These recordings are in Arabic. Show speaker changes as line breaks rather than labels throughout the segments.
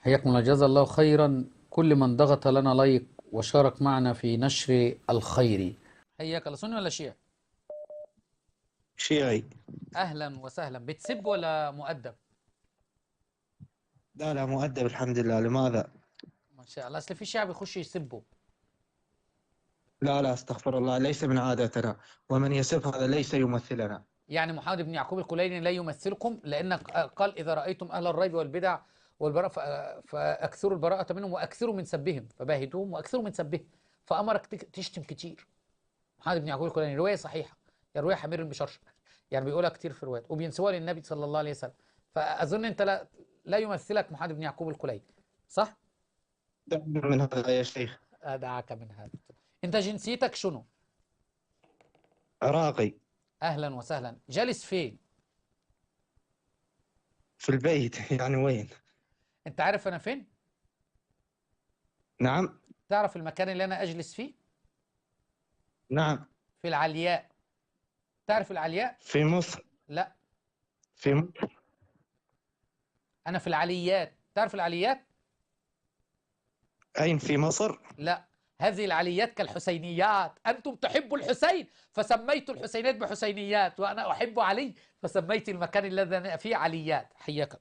حياكم الله، جزا الله خيرا كل من ضغط لنا لايك وشارك معنا في نشر الخير. حياك الله. سني ولا شيعي؟
شيعي.
اهلا وسهلا. بتسب ولا مؤدب؟
لا لا، مؤدب الحمد لله. لماذا؟
ما شاء الله. اصل في شيعة بيخش يسبوا.
لا لا، استغفر الله، ليس من عاداتنا، ومن يسب هذا ليس يمثلنا.
يعني محمد بن يعقوب الكليني لا يمثلكم، لانك قال اذا رايتم اهل الريب والبدع والبراء فاكثروا البراءة منهم واكثروا من سبهم، فباهتوهم واكثروا من سبهم، فامرك تشتم كتير. محمد بن يعقوب الكليني رواية صحيحة، يرويها حمير بن يعني بيقولها كتير في روايات وبينسوها للنبي صلى الله عليه وسلم. فاظن انت لا يمثلك محمد بن يعقوب الكليني، صح؟
دعنا من هذا يا شيخ.
ادعاك من هذا. انت جنسيتك شنو؟
عراقي.
اهلا وسهلا. جالس فين؟
في البيت يعني وين؟
انت عارف انا فين؟
نعم.
تعرف المكان اللي انا اجلس فيه؟
نعم.
في العلياء. تعرف العلياء؟
في مصر.
لا،
في مصر.
انا في العليات. تعرف العليات؟
أين في مصر؟
لا، هذه العليات كالحسينيات، أنتم تحبوا الحسين فسميت الحسينيات بحسينيات، وأنا أحب علي فسميت المكان الذي أنا فيه عليات. حياك.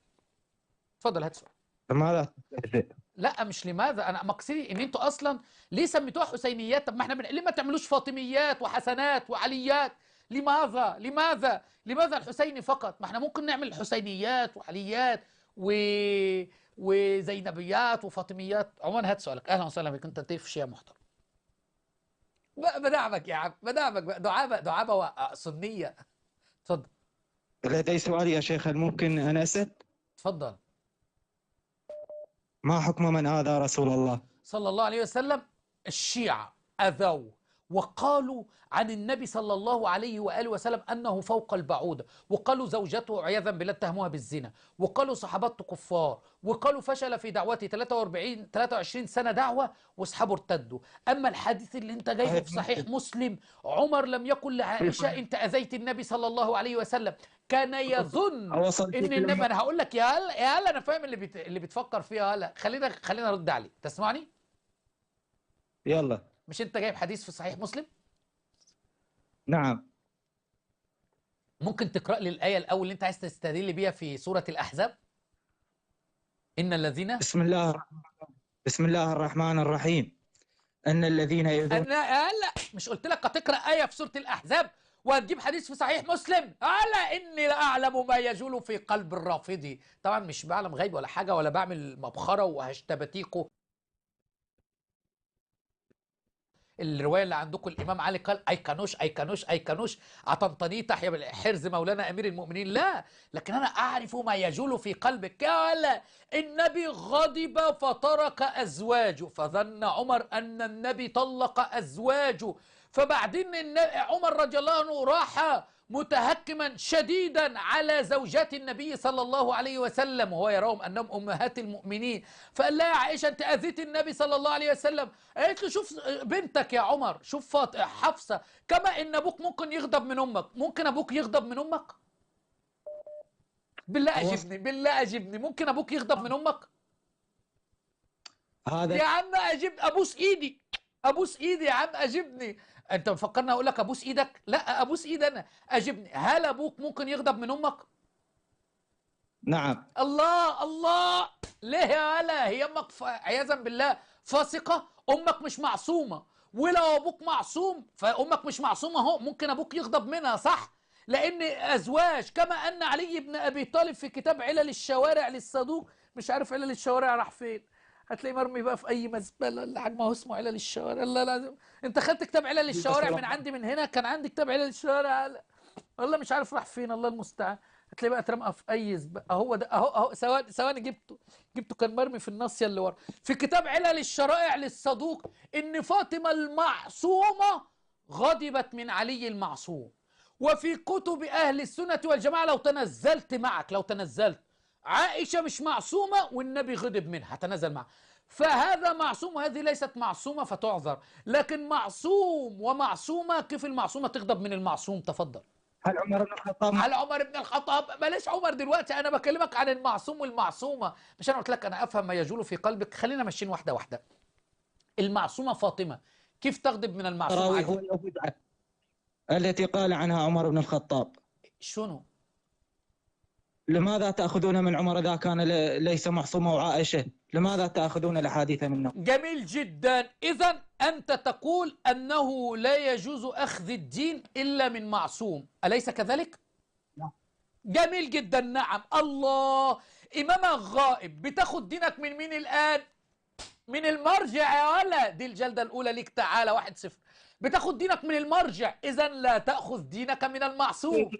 اتفضل هات سؤال.
لماذا تستهزئ؟
لا مش لماذا، أنا مقصدي إن أنتوا أصلا ليه سميتوها حسينيات؟ طب ما إحنا ليه ما تعملوش فاطميات وحسنات وعليات؟ لماذا الحسيني فقط؟ ما إحنا ممكن نعمل حسينيات وعليات و... وزينبيات وفاطميات. عموما هات سؤالك. أهلا وسهلا بك، أنت ضيف شيء محترم. بدعمك يا عم، بدعمك. دعابة سنية. اتفضل.
لدي سؤال يا شيخ، هل ممكن أن أسأل؟
اتفضل.
ما حكم من آذى رسول الله؟
صلى الله عليه وسلم. الشيعة أذوا وقالوا عن النبي صلى الله عليه وآله وسلم أنه فوق البعوضة، وقالوا زوجته عياذا بالله اتهموها بالزنا، وقالوا صحابته كفار، وقالوا فشل في دعوته 23 سنة دعوة واصحابه ارتدوا. أما الحديث اللي انت جايبه في صحيح مسلم، عمر لم يقل لعائشة انت أذيت النبي صلى الله عليه وسلم، كان يظن ان النبي. انا هقول لك يا هلا يا هلا، انا فاهم اللي بتفكر فيها. هلا خلينا ارد عليك. تسمعني؟
يلا.
مش انت جايب حديث في صحيح مسلم؟
نعم.
ممكن تقرأ لي الآية الأول اللي انت عايز تستدل بيها في سورة الأحزاب؟ إن الذين
بسم الله الرحمن الرحيم. أن الذين يؤذون.
أنا هلا مش قلت لك هتقرأ آية في سورة الأحزاب وهتجيب حديث في صحيح مسلم؟ ألا إني لأعلم ما يجول في قلب الرافضي. طبعا مش بعلم غيب ولا حاجة ولا بعمل مبخرة وهشتبتيكو. الروايه اللي عندكم الامام علي قال اي كانوش عطنطني تحيا حرز مولانا امير المؤمنين. لا، لكن انا اعرف ما يجول في قلبك. قال النبي غضب فترك ازواجه، فظن عمر ان النبي طلق ازواجه، فبعدين عمر رضي الله عنه راح متهكما شديدا على زوجات النبي صلى الله عليه وسلم وهو يراهم انهم امهات المؤمنين، فقال لها يا عائشه انت اذيت النبي صلى الله عليه وسلم. قالت له شوف بنتك يا عمر، شوف حفصه، كما ان ابوك ممكن يغضب من امك، ممكن ابوك يغضب من امك؟ بالله اجبني، بالله اجبني، ممكن ابوك يغضب من امك؟
هذا
يا عم اجب، ابوس ايدي، ابوس ايدي يا عم اجبني. انت مفكرني اقول لك ابوس ايدك؟ لا، ابوس ايدي انا. اجبني، هل ابوك ممكن يغضب من امك؟
نعم.
الله الله. ليه يا هلا؟ هي امك عياذا بالله فاسقه؟ امك مش معصومه، ولو ابوك معصوم فامك مش معصومه اهو، ممكن ابوك يغضب منها، صح؟ لان ازواج، كما ان علي بن ابي طالب في كتاب علل الشوارع للصدوق، مش عارف علل الشوارع راح فين، هتلاقيه مرمي بقى في اي مزبله ولا حاجه، ما هو اسمه علل الشوارع. لا لازم انت خدت كتاب علل الشوارع من عندي من هنا، كان عندي كتاب علل الشوارع والله مش عارف راح فين، الله المستعان. هتلاقيه بقى اترمى في اي اهو ده اهو ثواني جبته كان مرمي في الناصيه اللي ورا في كتاب علل الشرائع للصدوق، ان فاطمه المعصومه غضبت من علي المعصوم. وفي كتب اهل السنه والجماعه لو تنزلت معك، لو تنزلت، عائشه مش معصومه والنبي غضب منها، هتنزل معها. فهذا معصوم وهذه ليست معصومه فتعذر، لكن معصوم ومعصومه، كيف المعصومه تغضب من المعصوم؟ تفضل.
هل عمر بن الخطاب
على عمر بن الخطاب. بلاش عمر دلوقتي، انا بكلمك عن المعصوم والمعصومه. مش انا قلت لك انا افهم ما يجول في قلبك؟ خلينا ماشيين واحده واحده. المعصومه فاطمه، كيف تغضب من المعصوم
التراويح
علي؟
وهي بدعة التي قال عنها عمر بن الخطاب؟
شنو؟
لماذا تأخذون من عمر إذا كان ليس معصوما، وعائشة لماذا تأخذون الأحاديث منه؟
جميل جدا. إذا أنت تقول أنه لا يجوز أخذ الدين إلا من معصوم، أليس كذلك؟
نعم.
جميل جدا. نعم. الله. إمامك غائب، بتاخد دينك من مين الآن؟ من المرجع يا ولا. دي الجلدة الأولى ليك، تعالى 1-0. بتاخد دينك من المرجع، إذا لا تأخذ دينك من المعصوم.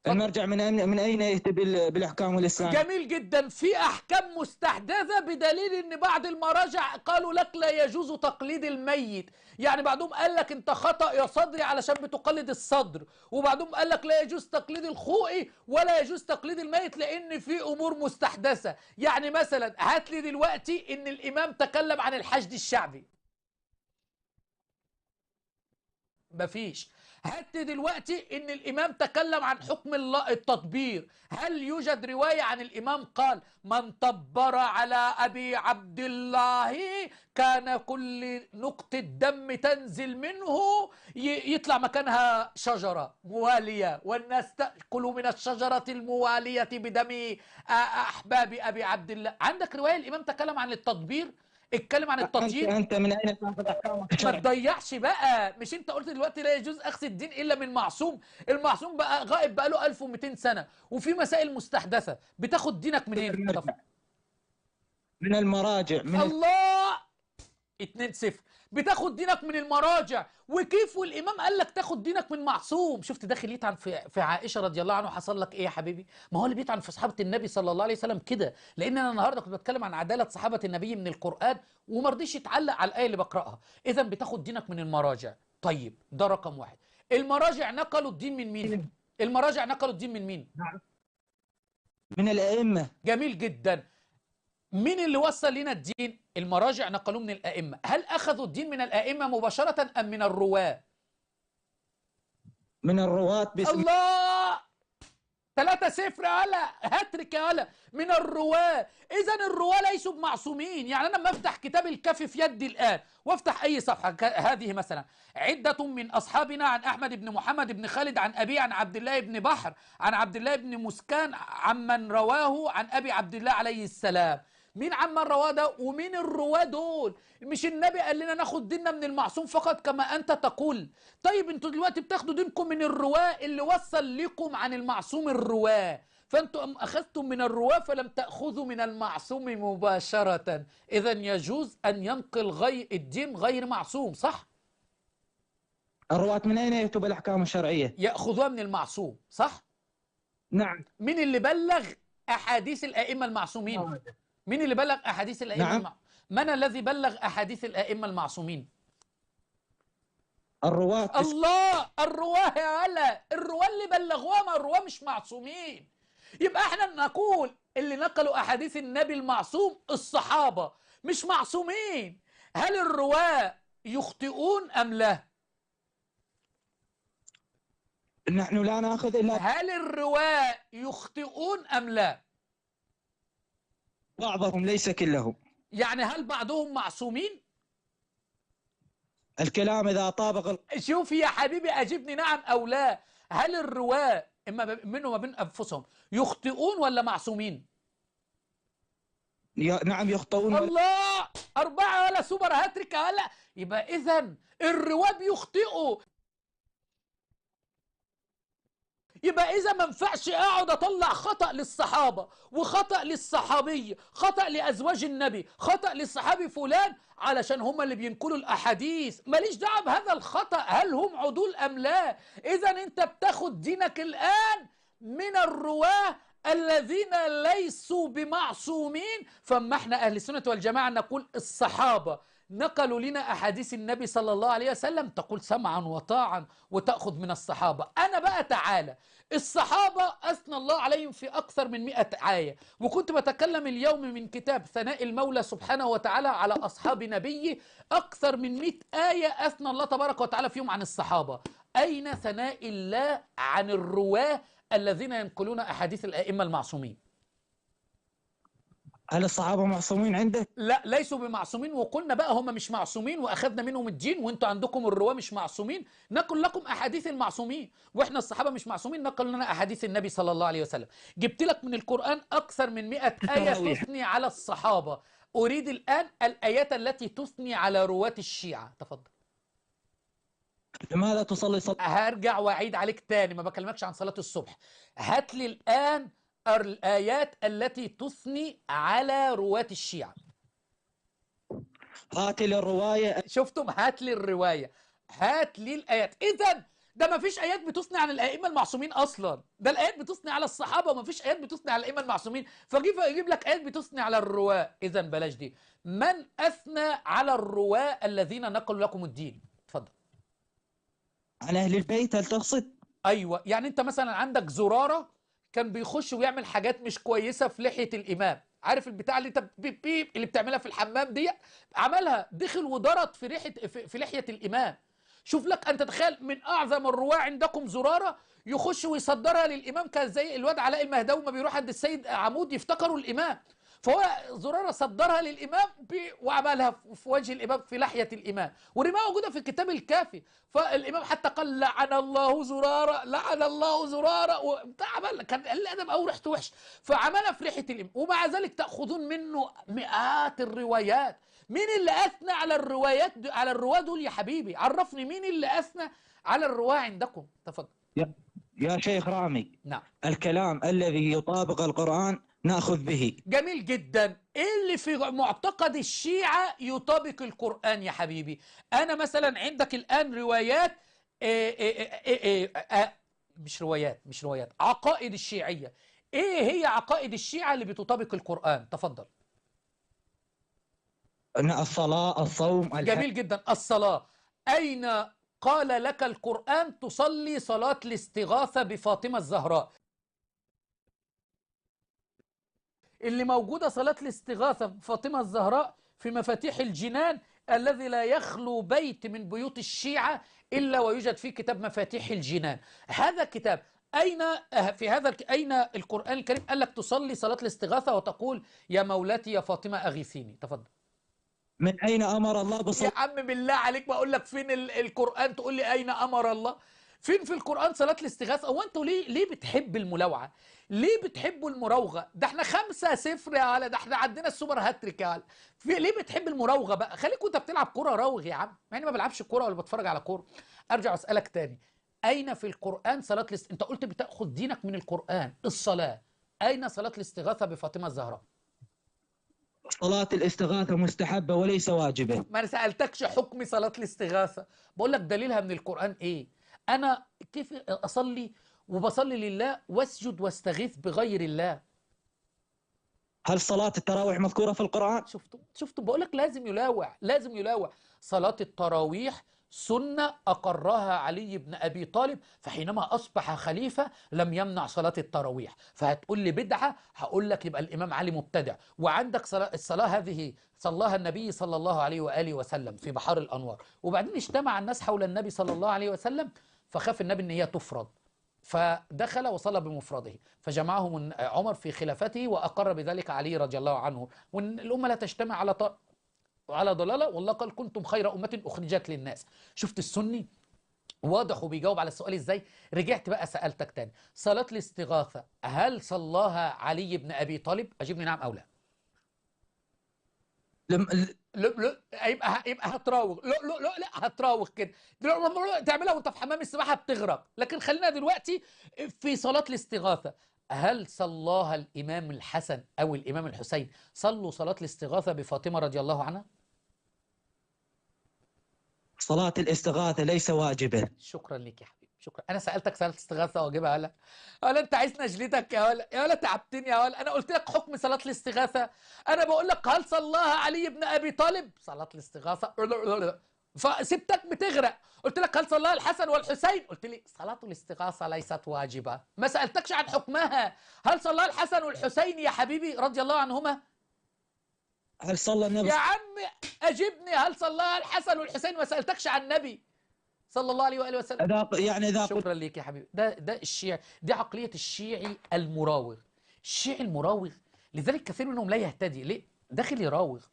المرجع من أين يأتي بالأحكام والإسلام؟
جميل جدا. في أحكام مستحدثة، بدليل أن بعض المراجع قالوا لك لا يجوز تقليد الميت. يعني بعضهم قال لك أنت خطأ يا صدري علشان بتقلد الصدر، وبعضهم قال لك لا يجوز تقليد الخوئي ولا يجوز تقليد الميت لأن في أمور مستحدثة. يعني مثلا هات لي دلوقتي أن الإمام تكلم عن الحشد الشعبي، مفيش. هات دلوقتي ان الامام تكلم عن حكم التطبير، هل يوجد رواية عن الامام قال من طبر على ابي عبد الله كان كل نقطة دم تنزل منه يطلع مكانها شجرة موالية، والناس تأكل من الشجرة الموالية بدم احباب ابي عبد الله؟ عندك رواية الامام تكلم عن التطبير، اتكلم عن التطهير؟
أنت من أين تأخذ أحكامك
ما
الشرعية؟
تضيعش بقى. مش انت قلت دلوقتي لا يجوز اخذ الدين الا من معصوم؟ المعصوم بقى غائب بقى له 1200 سنه، وفي مسائل مستحدثه، بتاخد دينك منين؟
من المراجع
الله. 2-0. بتاخد دينك من المراجع. وكيف والامام قال لك تاخد دينك من معصوم؟ شفت داخل يطعن في عائشه رضي الله عنها، حصل لك ايه يا حبيبي؟ ما هو اللي بيطعن في صحابه النبي صلى الله عليه وسلم كده. لان انا النهارده كنت بتكلم عن عداله صحابه النبي من القران، وما رضيش يتعلق على الايه اللي بقراها. اذا بتاخد دينك من المراجع. طيب ده رقم واحد. المراجع نقلوا الدين من مين؟ المراجع نقلوا الدين من مين؟
من الأئمة.
جميل جدا. مين اللي وصل لنا الدين؟ المراجع نقلوه من الأئمة. هل أخذوا الدين من الأئمة مباشرة أم من الرواة؟
من الرواة
الله. 3-0 يا هلا، هاتريك يا هلا. من الرواة. إذا الرواة ليسوا بمعصومين. يعني أنا لما أفتح كتاب الكافي في يدي الآن وأفتح أي صفحة هذه مثلا، عدة من أصحابنا عن أحمد بن محمد بن خالد عن أبي عن عبد الله بن بحر عن عبد الله بن مسكان عمن رواه عن أبي عبد الله عليه السلام. مين عمن رواه ده ومين الرواه دول؟ مش النبي قال لنا ناخد ديننا من المعصوم فقط كما أنت تقول؟ طيب انتوا دلوقتي بتاخدوا دينكم من الرواه اللي وصل لكم عن المعصوم الرواه، فانتم أخذتم من الرواه فلم تأخذوا من المعصوم مباشرة. إذا يجوز أن ينقل الدين غير معصوم، صح؟
الرواة من أين يأتوا بالأحكام الشرعية؟
يأخذوها من المعصوم، صح؟
نعم.
مين اللي بلغ أحاديث الأئمة المعصومين؟ مين اللي بلغ أحاديث الأئمة؟
نعم.
من الذي بلغ أحاديث الأئمة المعصومين؟
الرواة.
الله. الرواه يا هلا. الرواه اللي بلغوها، ما الرواه مش معصومين. يبقى احنا نقول اللي نقلوا أحاديث النبي المعصوم الصحابة مش معصومين. هل الرواه يخطئون أم لا؟
نحن لا نأخذ إلا
هل الرواه يخطئون أم لا؟
بعضهم ليس كلهم.
يعني هل بعضهم معصومين؟
الكلام إذا طابق
شوف يا حبيبي، أجبني نعم أو لا. هل الرواه إما منهم وبين أنفسهم يخطئون ولا معصومين؟
نعم يخطئون.
الله. 4 ولا سوبر هاتريك هلا. يبقى إذن الرواه بيخطئوا. يبقى إذا ما ينفعش أقعد أطلع خطأ للصحابة وخطأ للصحابية، خطأ لأزواج النبي، خطأ للصحابي فلان علشان هم اللي بينقلوا الأحاديث. ماليش دعوة بهذا الخطأ، هل هم عدول أم لا؟ إذا أنت بتاخد دينك الآن من الرواه الذين ليسوا بمعصومين. فما احنا أهل السنة والجماعة نقول الصحابة نقلوا لنا أحاديث النبي صلى الله عليه وسلم، تقول سمعا وطاعا وتأخذ من الصحابة. أنا بقى تعالى، الصحابة أثنى الله عليهم في أكثر من 100 آية، وكنت بتكلم اليوم من كتاب ثناء المولى سبحانه وتعالى على أصحاب نبيه، أكثر من 100 آية أثنى الله تبارك وتعالى فيهم عن الصحابة. أين ثناء الله عن الرواة الذين ينقلون أحاديث الأئمة المعصومين؟
هل الصحابة معصومين عندك؟
لا، ليسوا بمعصومين، وقلنا بقى هم مش معصومين وأخذنا منهم الدين، وانتوا عندكم الرواة مش معصومين، نقل لكم أحاديث المعصومين، واحنا الصحابة مش معصومين نقل لنا أحاديث النبي صلى الله عليه وسلم. جبت لك من القرآن أكثر من 100 آية تثني على الصحابة. أريد الآن الآيات التي تثني على رواة الشيعة. تفضل.
لماذا تصلي صلاة؟
هرجع واعيد عليك تاني، ما بكلمكش عن صلاة الصبح. هات لي الآن الآيات التي تثني على رواة الشيعة.
هات لي الرواية.
شفتم؟ هات لي الرواية، هات لي الآيات. إذن ده ما فيش آيات بتثني عن الأئمة المعصومين أصلا، ده الآيات بتثني على الصحابة وما فيش آيات بتثني على الأئمة المعصومين، فيجيب لك آيات بتثني على الرواة. إذن بلاش دي. من أثنى على الرواة الذين نقلوا لكم الدين؟ اتفضل.
عن أهل البيت هل تقصد؟
ايوه، يعني انت مثلا عندك زراره كان بيخش ويعمل حاجات مش كويسه في لحيه الامام، عارف البتاع اللي انت بيب بيب اللي بتعملها في الحمام دي، عملها، دخل وضرط في لحيه الامام. شوف لك ان تتخيل من اعظم الرواه عندكم زراره يخش ويصدرها للامام، كان زي الواد علاء المهدوي ما بيروح عند السيد عمود يفتكروا الامام، فهو زراره صدرها للامام وعملها في وجه الامام في لحيه الامام، والروايه موجوده في الكتاب الكافي. فالامام حتى قال لعن الله زراره، لعن الله زراره، وبتاع عمل كان الادب او ريحته وحش، فعملها في لحيه الامام. ومع ذلك تاخذون منه مئات الروايات. مين اللي اثنى على الروايات على الرواه دول يا حبيبي؟ عرفني مين اللي اثنى على الرواه عندكم. تفضل.
يا شيخ رامي،
نعم.
الكلام الذي يطابق القرآن نأخذ به.
جميل جدا. ايه اللي في معتقد الشيعة يطابق القرآن يا حبيبي؟ انا مثلا عندك الان روايات، مش روايات، عقائد الشيعية. ايه هي عقائد الشيعة اللي بتطابق القرآن؟ تفضل.
الصلاة، الصوم،
جميل جدا. الصلاة، اين قال لك القرآن تصلي صلاة الاستغاثة بفاطمة الزهراء؟ اللي موجودة صلاة الاستغاثة بفاطمة الزهراء في مفاتيح الجنان، الذي لا يخلو بيت من بيوت الشيعة إلا ويوجد فيه كتاب مفاتيح الجنان. هذا كتاب أين في هذا أين القرآن الكريم قال لك تصلي صلاة الاستغاثة وتقول يا مولاتي يا فاطمة أغيثيني؟ تفضل.
من أين أمر الله
يا
بصلاة؟
عم بالله عليك بقول لك فين القرآن تقول لي أين أمر الله؟ فين في القرآن صلاة الاستغاثة؟ هو أنتوا ليه بتحب الملاوعة؟ ليه بتحبوا المراوغة؟ ده احنا 5-0 يا هلا، ده احنا عندنا السوبر هاتريك يا هلا. ليه بتحب المراوغة بقى؟ خليك وانت بتلعب كورة راوغ يا عم، مع اني ما بلعبش كورة ولا بتفرج على كورة. أرجع أسألك تاني، أين في القرآن صلاة أنت قلت بتاخد دينك من القرآن، الصلاة، أين صلاة الاستغاثة بفاطمة الزهراء؟
صلاة الاستغاثة مستحبة وليس واجبة.
ما انا سألتكش حكم صلاة الاستغاثة، بقول لك دليلها من القرآن ايه؟ انا كيف اصلي وبصلي لله واسجد واستغيث بغير الله؟
هل صلاة التراويح مذكورة في القرآن؟
شفتوا بقول لك لازم يلاوع، لازم يلاوع. صلاة التراويح سنة أقرها علي بن أبي طالب، فحينما أصبح خليفة لم يمنع صلاة التراويح. فهتقول لي بدعة، هقول لك يبقى الإمام علي مبتدع. وعندك الصلاة هذه صلاها النبي صلى الله عليه وآله وسلم في بحار الأنوار، وبعدين اجتمع الناس حول النبي صلى الله عليه وسلم، فخاف النبي أن هي تفرض، فدخل وصلى بمفرده، فجمعهم عمر في خلافته وأقر بذلك علي رضي الله عنه. وأن الأمة لا تجتمع على ضلالة، والله قال كنتم خير أمة أخرجت للناس. شفت السني واضح وبيجاوب على السؤال ازاي؟ رجعت بقى سألتك تاني، صلاة الاستغاثة هل صلاها علي بن أبي طالب؟ أجيبني نعم أو لا. يبقى هتراوغ. لا هتراوغ كده تعملها وانت في حمام السباحه بتغرق. لكن خلينا دلوقتي في صلاه الاستغاثه، هل صلاها الامام الحسن او الامام الحسين؟ صلوا صلاه الاستغاثه بفاطمه رضي الله عنها؟
صلاة الاستغاثة ليس واجبة.
شكرا لك يا حبيبي، شكرا. انا سالتك صلاه الاستغاثه واجبها ولا انت عايز نجلدك ولا تعبتني ولا انا قلت لك حكم صلاه الاستغاثه؟ انا بقول لك هل صلاها علي بن ابي طالب صلاه الاستغاثه؟ فسبتك بتغرق. قلت لك هل صلاها الحسن والحسين؟ قلت لي صلاه الاستغاثه ليست واجبه. ما سالتكش عن حكمها، هل صلاها الحسن والحسين يا حبيبي رضي الله عنهما؟
هل صلى النبي
يا عم اجبني، هل صلاها الحسن والحسين؟ ما سالتكش عن النبي صلى الله عليه واله وسلم.
إذا قلت
شكرا ليك يا حبيبي. ده الشيعي، دي عقليه الشيعي المراوغ. الشيعي المراوغ لذلك كثير منهم لا يهتدي. ليه؟ داخل يراوغ.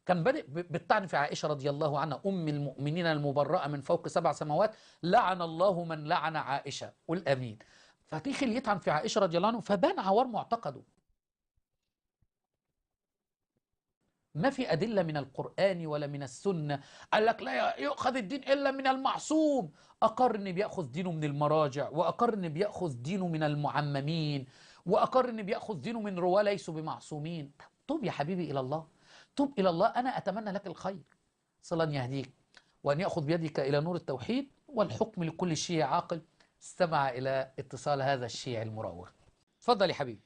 كان بادئ بالطعن في عائشه رضي الله عنها ام المؤمنين المبرأه من فوق 7 سماوات، لعن الله من لعن عائشه، قل امين. فدخل يطعن في عائشه رضي الله عنه، فبان عوار معتقده. ما في أدلة من القرآن ولا من السنة. قال لك لا يؤخذ الدين إلا من المعصوم. أقر إن بيأخذ دينه من المراجع، وأقر إن بيأخذ دينه من المعممين، وأقر إن بيأخذ دينه من رواة ليسوا بمعصومين. توب يا حبيبي إلى الله، توب إلى الله. أنا أتمنى لك الخير، صلى أن يهديك وأن يأخذ بيدك إلى نور التوحيد. والحكم لكل شيء عاقل. استمع إلى اتصال هذا الشيعي المراوغ. تفضل يا حبيبي.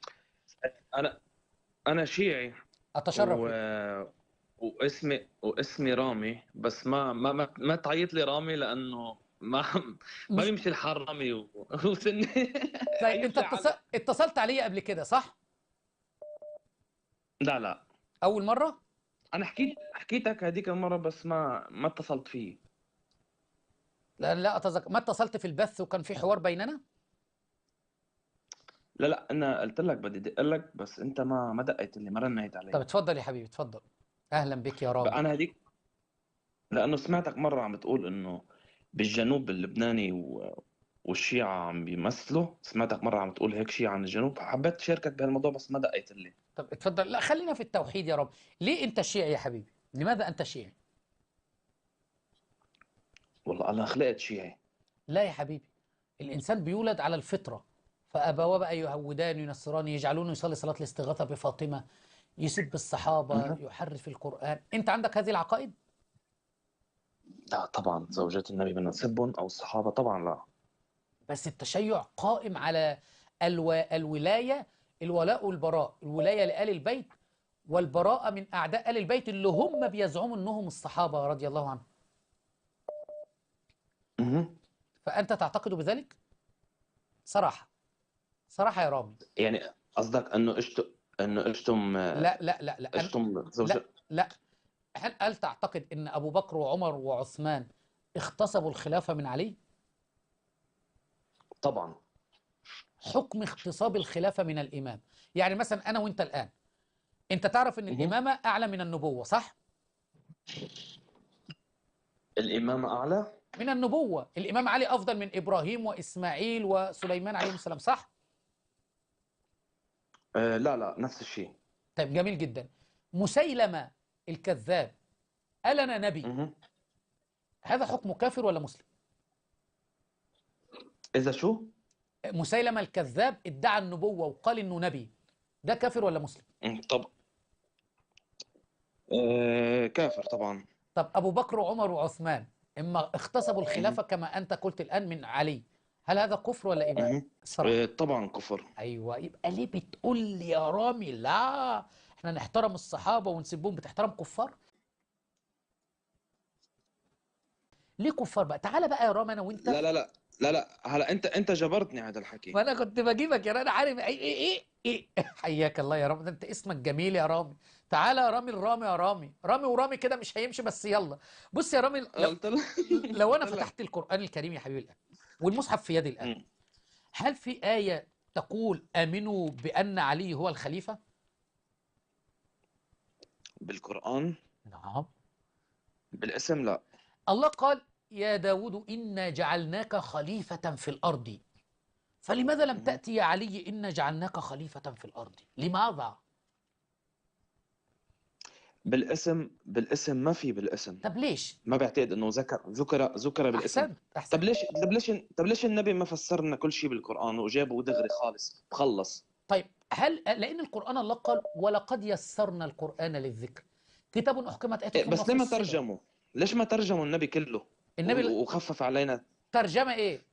انا شيعي
أتشرف
و...
بك.
واسمي رامي، بس ما تعيط لي رامي لانه ما
مش
بيمشي الحال رامي وسني.
طيب، أنت اتصلت علي قبل كده صح؟
لا
أول مرة؟
انا حكيتك هذيك المره، بس ما اتصلت فيه.
لا أتذكر. ما اتصلت في البث وكان في حوار بيننا؟
لا انا قلت لك بدي ادق لك، بس انت ما دقيت لي، ما رنيت
طب
علي.
اتفضل يا حبيبي، اتفضل. أهلا بك يا رامي.
انا هذيك لانه سمعتك مره عم بتقول انه بالجنوب اللبناني والشيعة عم بيمثلوا. سمعتك مرة عم تقول هيك شيء عن الجنوب، حبيت تشاركك بهالموضوع بس ما دقيت لي.
طب اتفضل. لا خلينا في التوحيد يا رامي. ليه أنت شيعي يا حبيبي؟ لماذا أنت شيعي؟
والله أنا خلقت شيعي.
لا يا حبيبي، الإنسان بيولد على الفطرة، فأبواه بقى يهودان ينصران يجعلونه يصلي صلاة الاستغاثة بفاطمة، يسب الصحابة، يحرف القرآن. أنت عندك هذه العقائد؟
لا طبعا، زوجات النبي بدنا نسبهم أو الصحابة؟ طبعا لا.
بس التشيع قائم على الولاية، الولاء والبراء. الولاية لآل البيت والبراءة من أعداء آل البيت اللي هم بيزعموا أنهم الصحابة رضي الله عنهم. فأنت تعتقد بذلك؟ صراحة، صراحة يا رامي.
يعني قصدك انه اشتم
لا
اشتم زوجات؟
لا. هل تعتقد أن أبو بكر وعمر وعثمان اغتصبوا الخلافة من علي؟
طبعا.
حكم اغتصاب الخلافة من الإمام. يعني مثلا أنا وأنت الآن، أنت تعرف أن الإمامة أعلى من النبوة صح؟
الإمامة أعلى
من النبوة. الإمام علي أفضل من إبراهيم وإسماعيل وسليمان عليهم السلام صح؟
لا نفس الشيء.
طيب جميل جدا. مسيلمة الكذاب قال أنا نبي، هذا حكمه كافر ولا مسلم؟
إذا شو؟
مسيلمة الكذاب ادعى النبوة وقال إنه نبي، ده كافر ولا مسلم؟
طب كافر طبعا.
طب أبو بكر وعمر وعثمان إما اغتصبوا الخلافة كما أنت قلت الآن من علي، هل هذا كفر ولا إيمان؟ الصراحة
طبعا كفر.
أيوة. يبقى ليه بتقول لي يا رامي لا احنا نحترم الصحابة ونسبهم؟ بتحترم كفار؟ ليه كفار بقى؟ تعالى بقى يا رامي أنا وأنت.
لا هلا انت جبرتني هذا الحكي.
ما انا كنت بجيبك يا رامي، انا عارف ايه حياك الله يا رامي، ده انت اسمك جميل يا رامي. تعالى يا رامي، الرامي يا رامي، رامي ورامي كده مش هيمشي، بس يلا. بص يا رامي، لو انا فتحت القرآن الكريم يا حبيبي الآن والمصحف في يدي الآن، هل في آية تقول آمنوا بأن علي هو الخليفة؟
بالقرآن؟
نعم.
بالاسم لا.
الله قال يا داود إنا جعلناك خليفة في الأرض، فلماذا لم تأتي يا علي إنا جعلناك خليفة في الأرض؟ لماذا؟
بالاسم ما في بالاسم.
طب ليش؟
ما بعتقد انه ذكر بالاسم.
أحسنت.
طب ليش النبي ما فسر لنا كل شيء بالقرآن وجابه دغري خالص بخلص؟
طيب لأن القرآن الله قال ولقد يسرنا القرآن للذكر، كتاب أحكمت آياته ثم
بس ليه ما
فصلت.
ترجموا؟ ليش ما ترجموا النبي كله
النبي
وخفف علينا؟
ترجمة إيه؟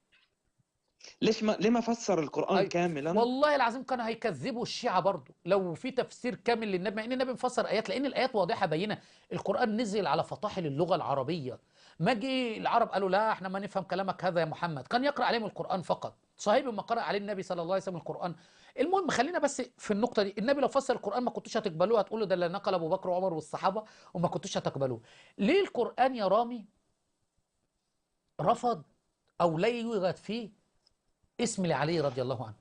ليه ما فسر القرآن كاملا؟
والله العظيم كانوا هيكذبوا الشيعة برضه لو في تفسير كامل للنبي، مع ان النبي مفسر ايات، لان الايات واضحه بينه. القرآن نزل على فطاحل اللغه العربيه. ما جه العرب قالوا لا احنا ما نفهم كلامك هذا يا محمد، كان يقرأ عليهم القرآن فقط. صهيب ما قرأ عليه النبي صلى الله عليه وسلم القرآن. المهم خلينا بس في النقطه دي، النبي لو فسر القرآن ما كنتوش هتقبلوه، هتقولوا ده اللي نقل ابو بكر وعمر والصحابه وما كنتوش هتقبلوه. ليه القرآن يا رامي رفض أو لا يوجد فيه اسم لعلي رضي الله عنه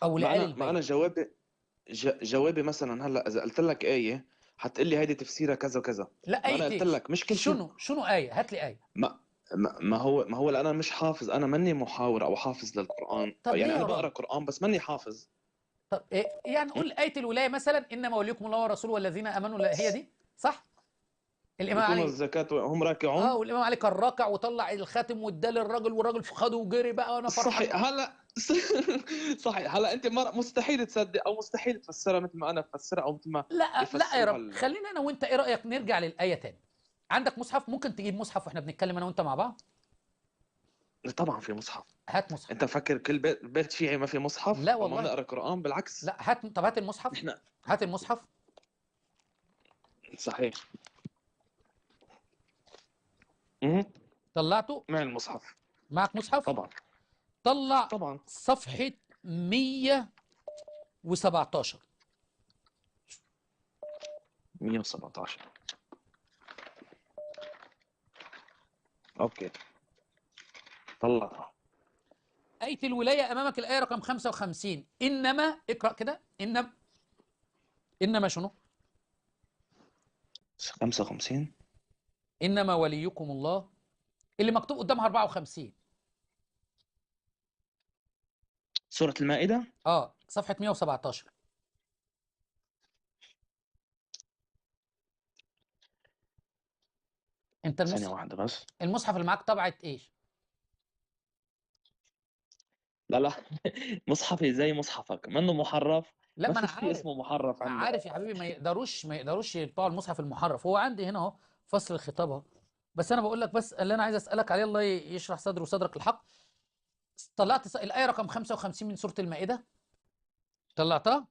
أو
ما
لآل
انا ما
البيت.
انا جوابي جوابي مثلا هلا اذا قلت لك ايه حتقول لي هيدي تفسيرها كذا وكذا.
لا،
ما انا
آية
قلت
إيش؟
لك مش كل شيء.
شنو آية؟ هات لي آية.
ما هو لأن انا مش حافظ، انا ماني محاور او حافظ للقران،
طب ليه
يعني
يا
انا بقرا
راجل؟
قران بس ماني حافظ.
طب إيه يعني؟
م?
قول آية الولاية مثلا، إنما وليكم الله ورسوله والذين آمنوا، لا هي دي صح؟ الإمام
يؤتون
علي.
الزكاه وهم راكعون.
والإمام علي كان راكع وطلع الخاتم واداه للراجل، والراجل خده وجري بقى وأنا فرحان.
صحيح هلا. صحيح هلا انت مستحيل تصدق او مستحيل تفسرها مثل ما انا بفسرها او مثل ما
لا يا
يفسروها
رب، خلينا أنا وأنت، إيه رأيك نرجع للآية تاني؟ عندك مصحف؟ ممكن تجيب مصحف وإحنا بنتكلم أنا وأنت مع بعض؟
طبعا في مصحف.
هات مصحف.
انت فكر كل بيت شيعي ما في مصحف
لا
او ما
والله.
بنقرا قران؟ بالعكس.
لا هات، طب هات المصحف.
نحن
هات المصحف.
صحيح. مه.
طلعته؟
معي المصحف.
معك مصحف؟
طبعا.
طلع
طبعا.
صفحة 117.
117. اوكي طلعها.
آية الولاية أمامك، الآية رقم 55. إنما، اقرأ كده. إنما شنو؟
55.
إنما وليكم الله، اللي مكتوب قدامها 54.
سورة المائدة.
صفحة 117. أنت
ثانية واحدة بس.
المصحف اللي معاك طبعة إيش؟
لا لا. مصحفي زي مصحفك منه محرف.
لا،
ما
ما أنا
فيش شيء
عارف.
اسمه محرف عندنا.
عارف يا حبيبي، ما يقدروش يطبعوا المصحف المحرف. هو عندي هنا أهو فصل الخطاب أهو. بس أنا بقول لك، بس اللي أنا عايز أسألك عليه، الله يشرح صدري وصدرك الحق. طلعت الآية رقم 55 من سورة المائدة؟ طلعتها؟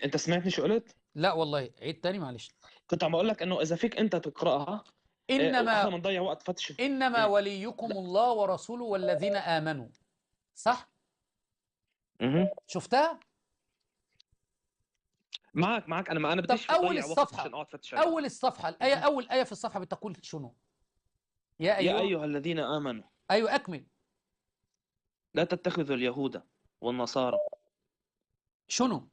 انت سمعتني شو قلت؟
لا والله، عيد تاني معلش.
كنت عم اقول لك انه اذا فيك انت تقراها. واحنا
إنما
بنضيع وقت فتش.
إنما
مم.
وليكم
لا.
الله ورسوله والذين آمنوا. صح؟
مهم.
شفتها؟
معك انا، ما انا
طب
بديش اضيع وقت مشان اقعد فتش عليها.
أول الصفحة، الآية،
مهم.
أول آية في الصفحة بتقول شنو؟ يا
يا
أيها.
ايها الذين امنوا
أيوه، أكمل.
لا تتخذوا اليهود والنصارى
شنو؟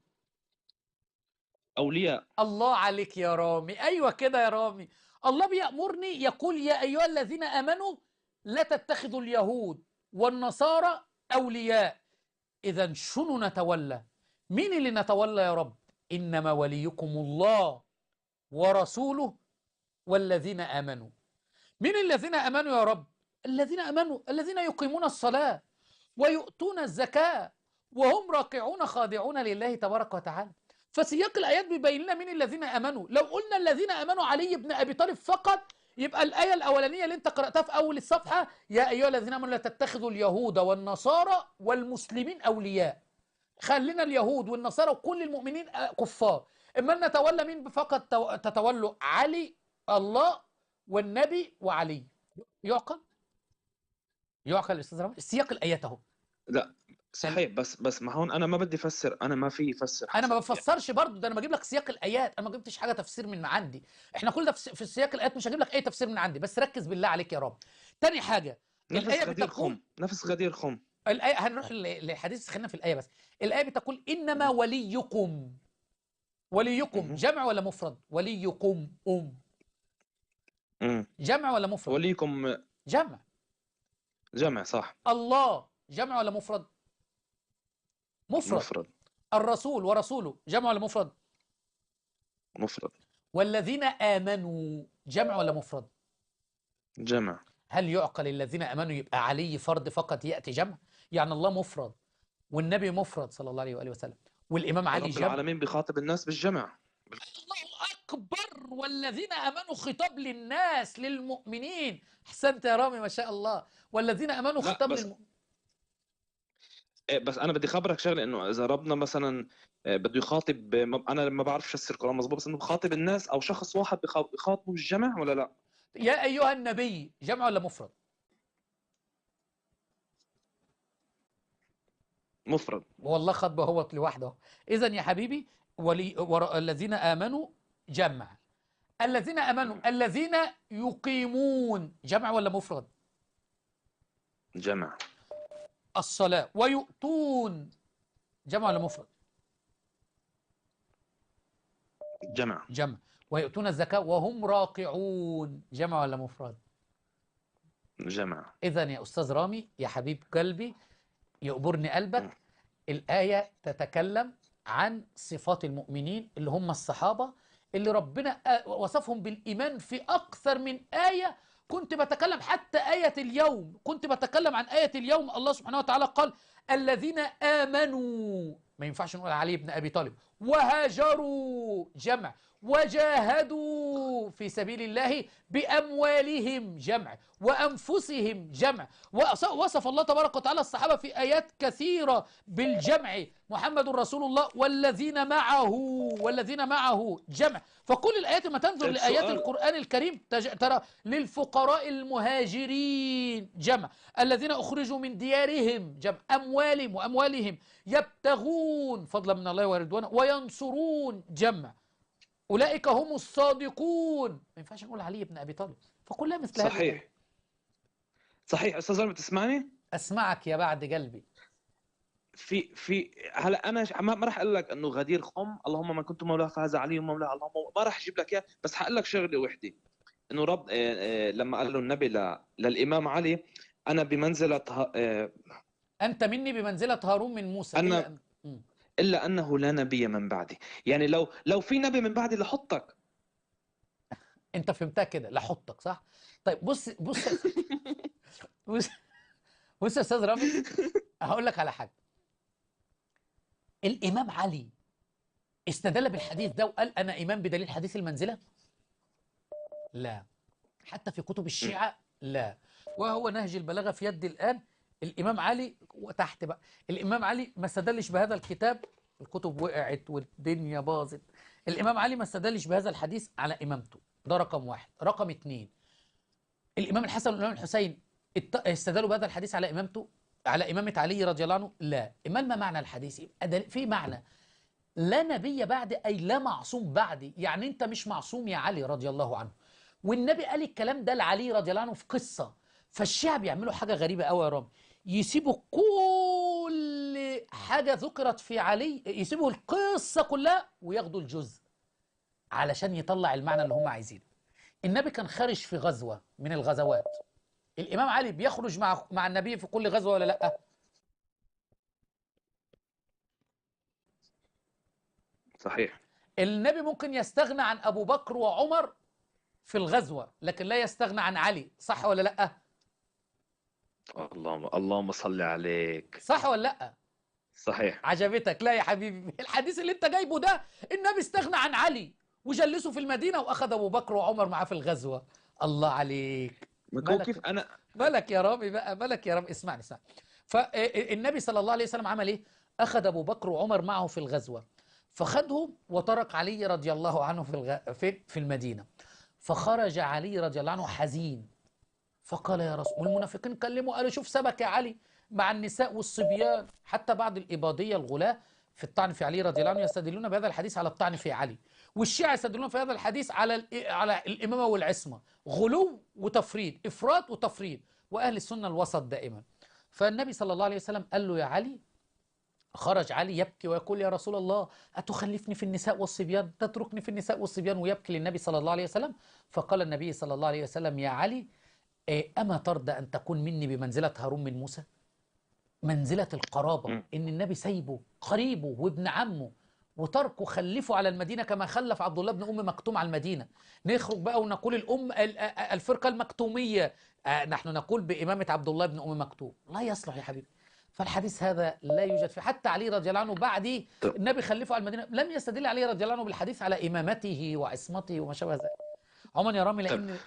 اولياء.
الله عليك يا رامي، أيوه كده يا رامي. الله بيأمرني يقول يا أيها الذين آمنوا لا تتخذوا اليهود والنصارى أولياء. إذا شنو نتولى؟ مين اللي نتولى يا رب؟ إنما وليكم الله ورسوله والذين آمنوا. مين الذين آمنوا يا رب؟ الذين آمنوا الذين يقيمون الصلاة ويؤتون الزكاة وهم راكعون خاضعون لله تبارك وتعالى. فسياق الآيات بيبين لنا مين الذين آمنوا. لو قلنا الذين آمنوا علي بن أبي طالب فقط، يبقى الآية الأولانية اللي أنت قرأتها في أول الصفحة، يا أيها الذين آمنوا لا تتخذوا اليهود والنصارى والمسلمين أولياء. خلينا اليهود والنصارى وكل المؤمنين كفار. اما نتولى مين فقط؟ تتولوا علي، الله والنبي وعلي. يعقل؟ يعقل يا استاذ رامي؟ سياق الايات اهو.
لا صحيح، بس ما هون انا ما بدي افسر، انا ما في افسر
انا ما
حسب يعني.
بفسرش برضه، ده انا بجيب لك سياق الايات. انا ما جبتش حاجه تفسير من عندي. احنا كل ده في سياق الايات، مش هجيب لك اي تفسير من عندي. بس ركز بالله عليك يا رب. تاني حاجه،
نفس
الايه
غدير
بتقول،
خم، نفس غدير خم.
الايه هنروح لحديث، خلينا في الايه بس. الايه بتقول انما وليكم. وليكم
مهم.
جمع ولا مفرد؟ وليكم
مم.
جمع ولا مفرد؟
وليكم
جمع.
جمع صح.
الله جمع ولا مفرد؟ مفرد.
مفرد.
الرسول ورسوله جمع ولا مفرد؟
مفرد.
والذين آمنوا جمع ولا مفرد؟
جمع.
هل يعقل الذين آمنوا يبقى علي فرد فقط يأتي جمع؟ يعني الله مفرد والنبي مفرد صلى الله عليه وآله وسلم والإمام علي
رب
جمع.
العالمين بيخاطب الناس بالجمع.
الله أكبر. والذين آمنوا خطاب للناس، للمؤمنين. أحسنت يا رامي، ما شاء الله. والذين آمنوا
لا
خطاب
بس بس انا بدي خبرك شغله، انه اذا ربنا مثلا بده يخاطب، انا ما بعرفش افسر القران مظبوط، بس انه بخاطب الناس او شخص واحد بخاطبه بالجمع ولا لا؟
يا أيها النبي جمع ولا مفرد؟
مفرد.
والله خطبه هو لوحده. إذا يا حبيبي، الذين آمنوا جمع. الذين امنوا، الذين يقيمون، جمع ولا مفرد؟
جمع.
الصلاة، ويؤتون، جمع ولا مفرد؟
جمع.
جمع. ويؤتون الزكاة وهم راكعون، جمع ولا مفرد؟
جمع.
إذا يا أستاذ رامي يا حبيب قلبي يقبرني قلبك، الآية تتكلم عن صفات المؤمنين اللي هم الصحابة اللي ربنا وصفهم بالإيمان في أكثر من آية. كنت بتكلم حتى آية اليوم، كنت بتكلم عن آية اليوم. الله سبحانه وتعالى قال الذين آمنوا، ما ينفعش نقول علي بن أبي طالب، وهاجروا، جمع، وجاهدوا في سبيل الله بأموالهم، جمع، وأنفسهم، جمع. وصف الله تبارك وتعالى الصحابة في آيات كثيرة بالجمع، محمد رسول الله والذين معه، والذين معه، جمع. فكل الآيات ما تنظر
طيب
لآيات
سؤال.
القرآن الكريم ترى للفقراء المهاجرين، جمع، الذين أخرجوا من ديارهم، جمع، أموالهم وأموالهم يبتغون فضلا من الله ورضوانه وينصرون، جمع، أولئك هم الصادقون. ما ينفعش نقول علي بن أبي طالب. فكلها مثل هذه الآيات.
صحيح. صحيح استاذ رامي، بتسمعني؟
أسمعك يا بعد قلبي.
في هلا انا ما راح اقول لك انه غدير خم اللهم من كنت مولاه فهذا علي مولاه، اللهم ما راح اجيب لك اياه، بس حقول لك شغله وحده. انه رب لما قال له النبي للامام علي انا بمنزله
أنت مني بمنزلة هارون من موسى،
انا
إلا أن...
الا انه لا نبي من بعدي. يعني لو في نبي من بعدي لحطك.
أنت فهمتها كده، لحطك صح؟ طيب بص بص بص, بص يا أستاذ رامي، هقول لك على حاجة. الإمام علي استدل بالحديث ده وقال أنا إمام بدليل حديث المنزلة؟ لا. حتى في كتب الشيعة لا. وهو نهج البلاغة في يدي الآن. الإمام علي وتحت بقى، الإمام علي ما استدلش بهذا الكتاب، الكتب وقعت والدنيا باظت. الإمام علي ما استدلش بهذا الحديث على إمامته، ده رقم واحد. رقم اتنين، الإمام الحسن والإمام الحسين استدلوا بهذا الحديث على إمامته، على إمامة علي رضي الله عنه؟ لا. إمال ما معنى الحديث؟ في معنى لا نبي بعد، أي لا معصوم بعدي. يعني أنت مش معصوم يا علي رضي الله عنه. والنبي قال الكلام ده لعلي رضي الله عنه في قصة. فالشيعة بيعملوا حاجة غريبة قوي يا رامي، يسيبوا كل حاجة ذكرت في علي، يسيبوا القصة كلها وياخدوا الجزء علشان يطلع المعنى اللي هم عايزينه. النبي كان خارج في غزوة من الغزوات، الإمام علي بيخرج مع النبي في كل غزوة ولا لأ؟
صحيح.
النبي ممكن يستغنى عن أبو بكر وعمر في الغزوة، لكن لا يستغنى عن علي، صح ولا لأ؟
اللهم صل عليك.
صح ولا لأ؟
صحيح.
عجبتك؟ لا يا حبيبي، الحديث اللي انت جايبه ده النبي استغنى عن علي وجلسه في المدينة وأخذ أبو بكر وعمر معاه في الغزوة. الله عليك.
هو كيف انا
مالك يا رامي بقى، مالك يا رامي، اسمعني. فالنبي صلى الله عليه وسلم عمل ايه؟ أخذ أبو بكر وعمر معه في الغزوة، فخدهم وترك علي رضي الله عنه في المدينة. فخرج علي رضي الله عنه حزين، فقال يا رسول، والمنافقين كلموا قالوا شوف سبك يا علي مع النساء والصبيان. حتى بعض الإباضية الغلاة في الطعن في علي رضي الله عنه يستدلون بهذا الحديث على الطعن في علي، والشيعة يستدلون في هذا الحديث على الإمامة والعصمة، غلو وتفريط، إفراط وتفريط، وأهل السنة الوسط دائما. فالنبي صلى الله عليه وسلم قال له يا علي، خرج علي يبكي ويقول يا رسول الله أتخلفني في النساء والصبيان، تتركني في النساء والصبيان، ويبكي للنبي صلى الله عليه وسلم. فقال النبي صلى الله عليه وسلم يا علي أما ترضى أن تكون مني بمنزلة هارون من موسى؟ منزلة القرابة، إن النبي سايبه قريبه وابن عمه وتركه خلفه على المدينة كما خلف عبد الله بن أم مكتوم على المدينة. نخرج بقى ونقول الفرقة المكتومية، نحن نقول بإمامة عبد الله بن أم مكتوم. لا يصلح يا حبيبي. فالحديث هذا لا يوجد فيه. حتى علي رضي الله عنه بعد النبي خلفه على المدينة لم يستدل علي رضي الله عنه بالحديث على إمامته وعصمته وما شابه ذلك. عموما يا رامي، لأن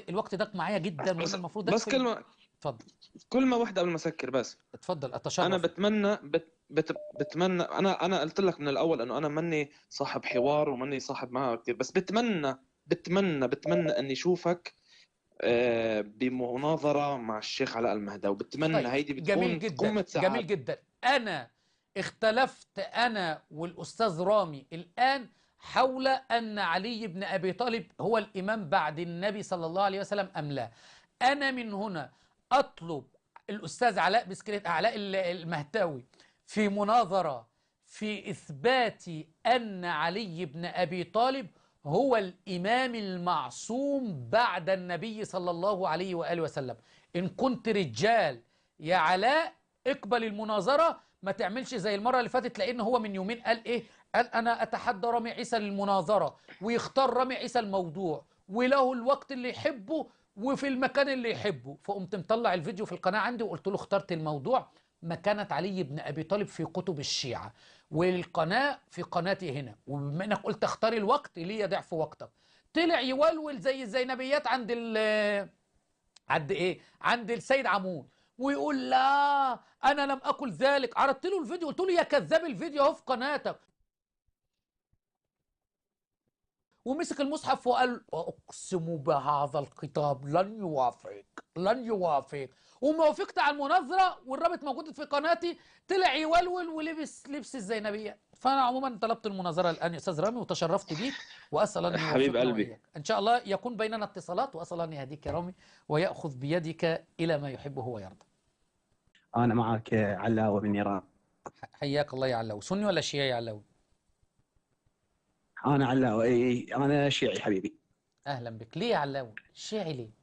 الوقت ضاق معايا جدا، وأنا المفروض
بس كلمة.
اتفضل.
كلمة واحدة قبل ما أسكر بس.
اتفضل أتشرف.
أنا بتمنى أنا قلت لك من الأول إنه أنا ماني صاحب حوار وماني صاحب معها كثير، بس بتمنى إني أشوفك بمناظرة مع الشيخ علاء المهداوي. بتمنى
طيب.
هيدي بتكون
جميل جدا.
قمة سعادة.
جميل جدا. أنا اختلفت أنا والأستاذ رامي الآن حول أن علي بن أبي طالب هو الإمام بعد النبي صلى الله عليه وسلم أم لا. أنا من هنا أطلب الأستاذ علاء بسكريت، علاء المهتاوي، في مناظرة في إثبات أن علي بن أبي طالب هو الإمام المعصوم بعد النبي صلى الله عليه وآله وسلم. إن كنت رجال يا علاء اقبل المناظرة، ما تعملش زي المرة اللي فاتت، لأن هو من يومين قال إيه؟ قال أنا أتحدى رامي عيسى للمناظرة، ويختار رامي عيسى الموضوع وله الوقت اللي يحبه وفي المكان اللي يحبه. فقمت مطلع الفيديو في القناة عندي وقلت له اخترت الموضوع مكانة علي بن أبي طالب في كتب الشيعة، والقناة في قناتي هنا، وبما انك قلت اختار الوقت ليه ضعف وقتك. طلع يولول زي الزينبيات عند ايه؟ عند السيد عمون، ويقول لا انا لم اكل ذلك. عرضت له الفيديو قلت له يا كذاب الفيديو اهو في قناتك، ومسك المصحف وقال اقسم بهذا الكتاب لن يوافق لن يوافق. وما وافقت على المناظره والرابط موجود في قناتي، طلع يولول ولبس لبس الزينبيه. فانا عموما طلبت المناظره الان يا استاذ رامي وتشرفت بيك، واسال ان
حبيب
يوفقنا
قلبي.
واياك ان شاء الله يكون بيننا اتصالات، واسال ان يهديك يا رامي وياخذ بيدك الى ما يحبه ويرضى.
أنا معك علاوة من إيران.
حياك الله يا علاوي. سني ولا شيعي يا علاوي؟
أنا علاوة، إي أنا شيعي حبيبي.
اهلا بك. ليه يا علاوي شيعي ليه؟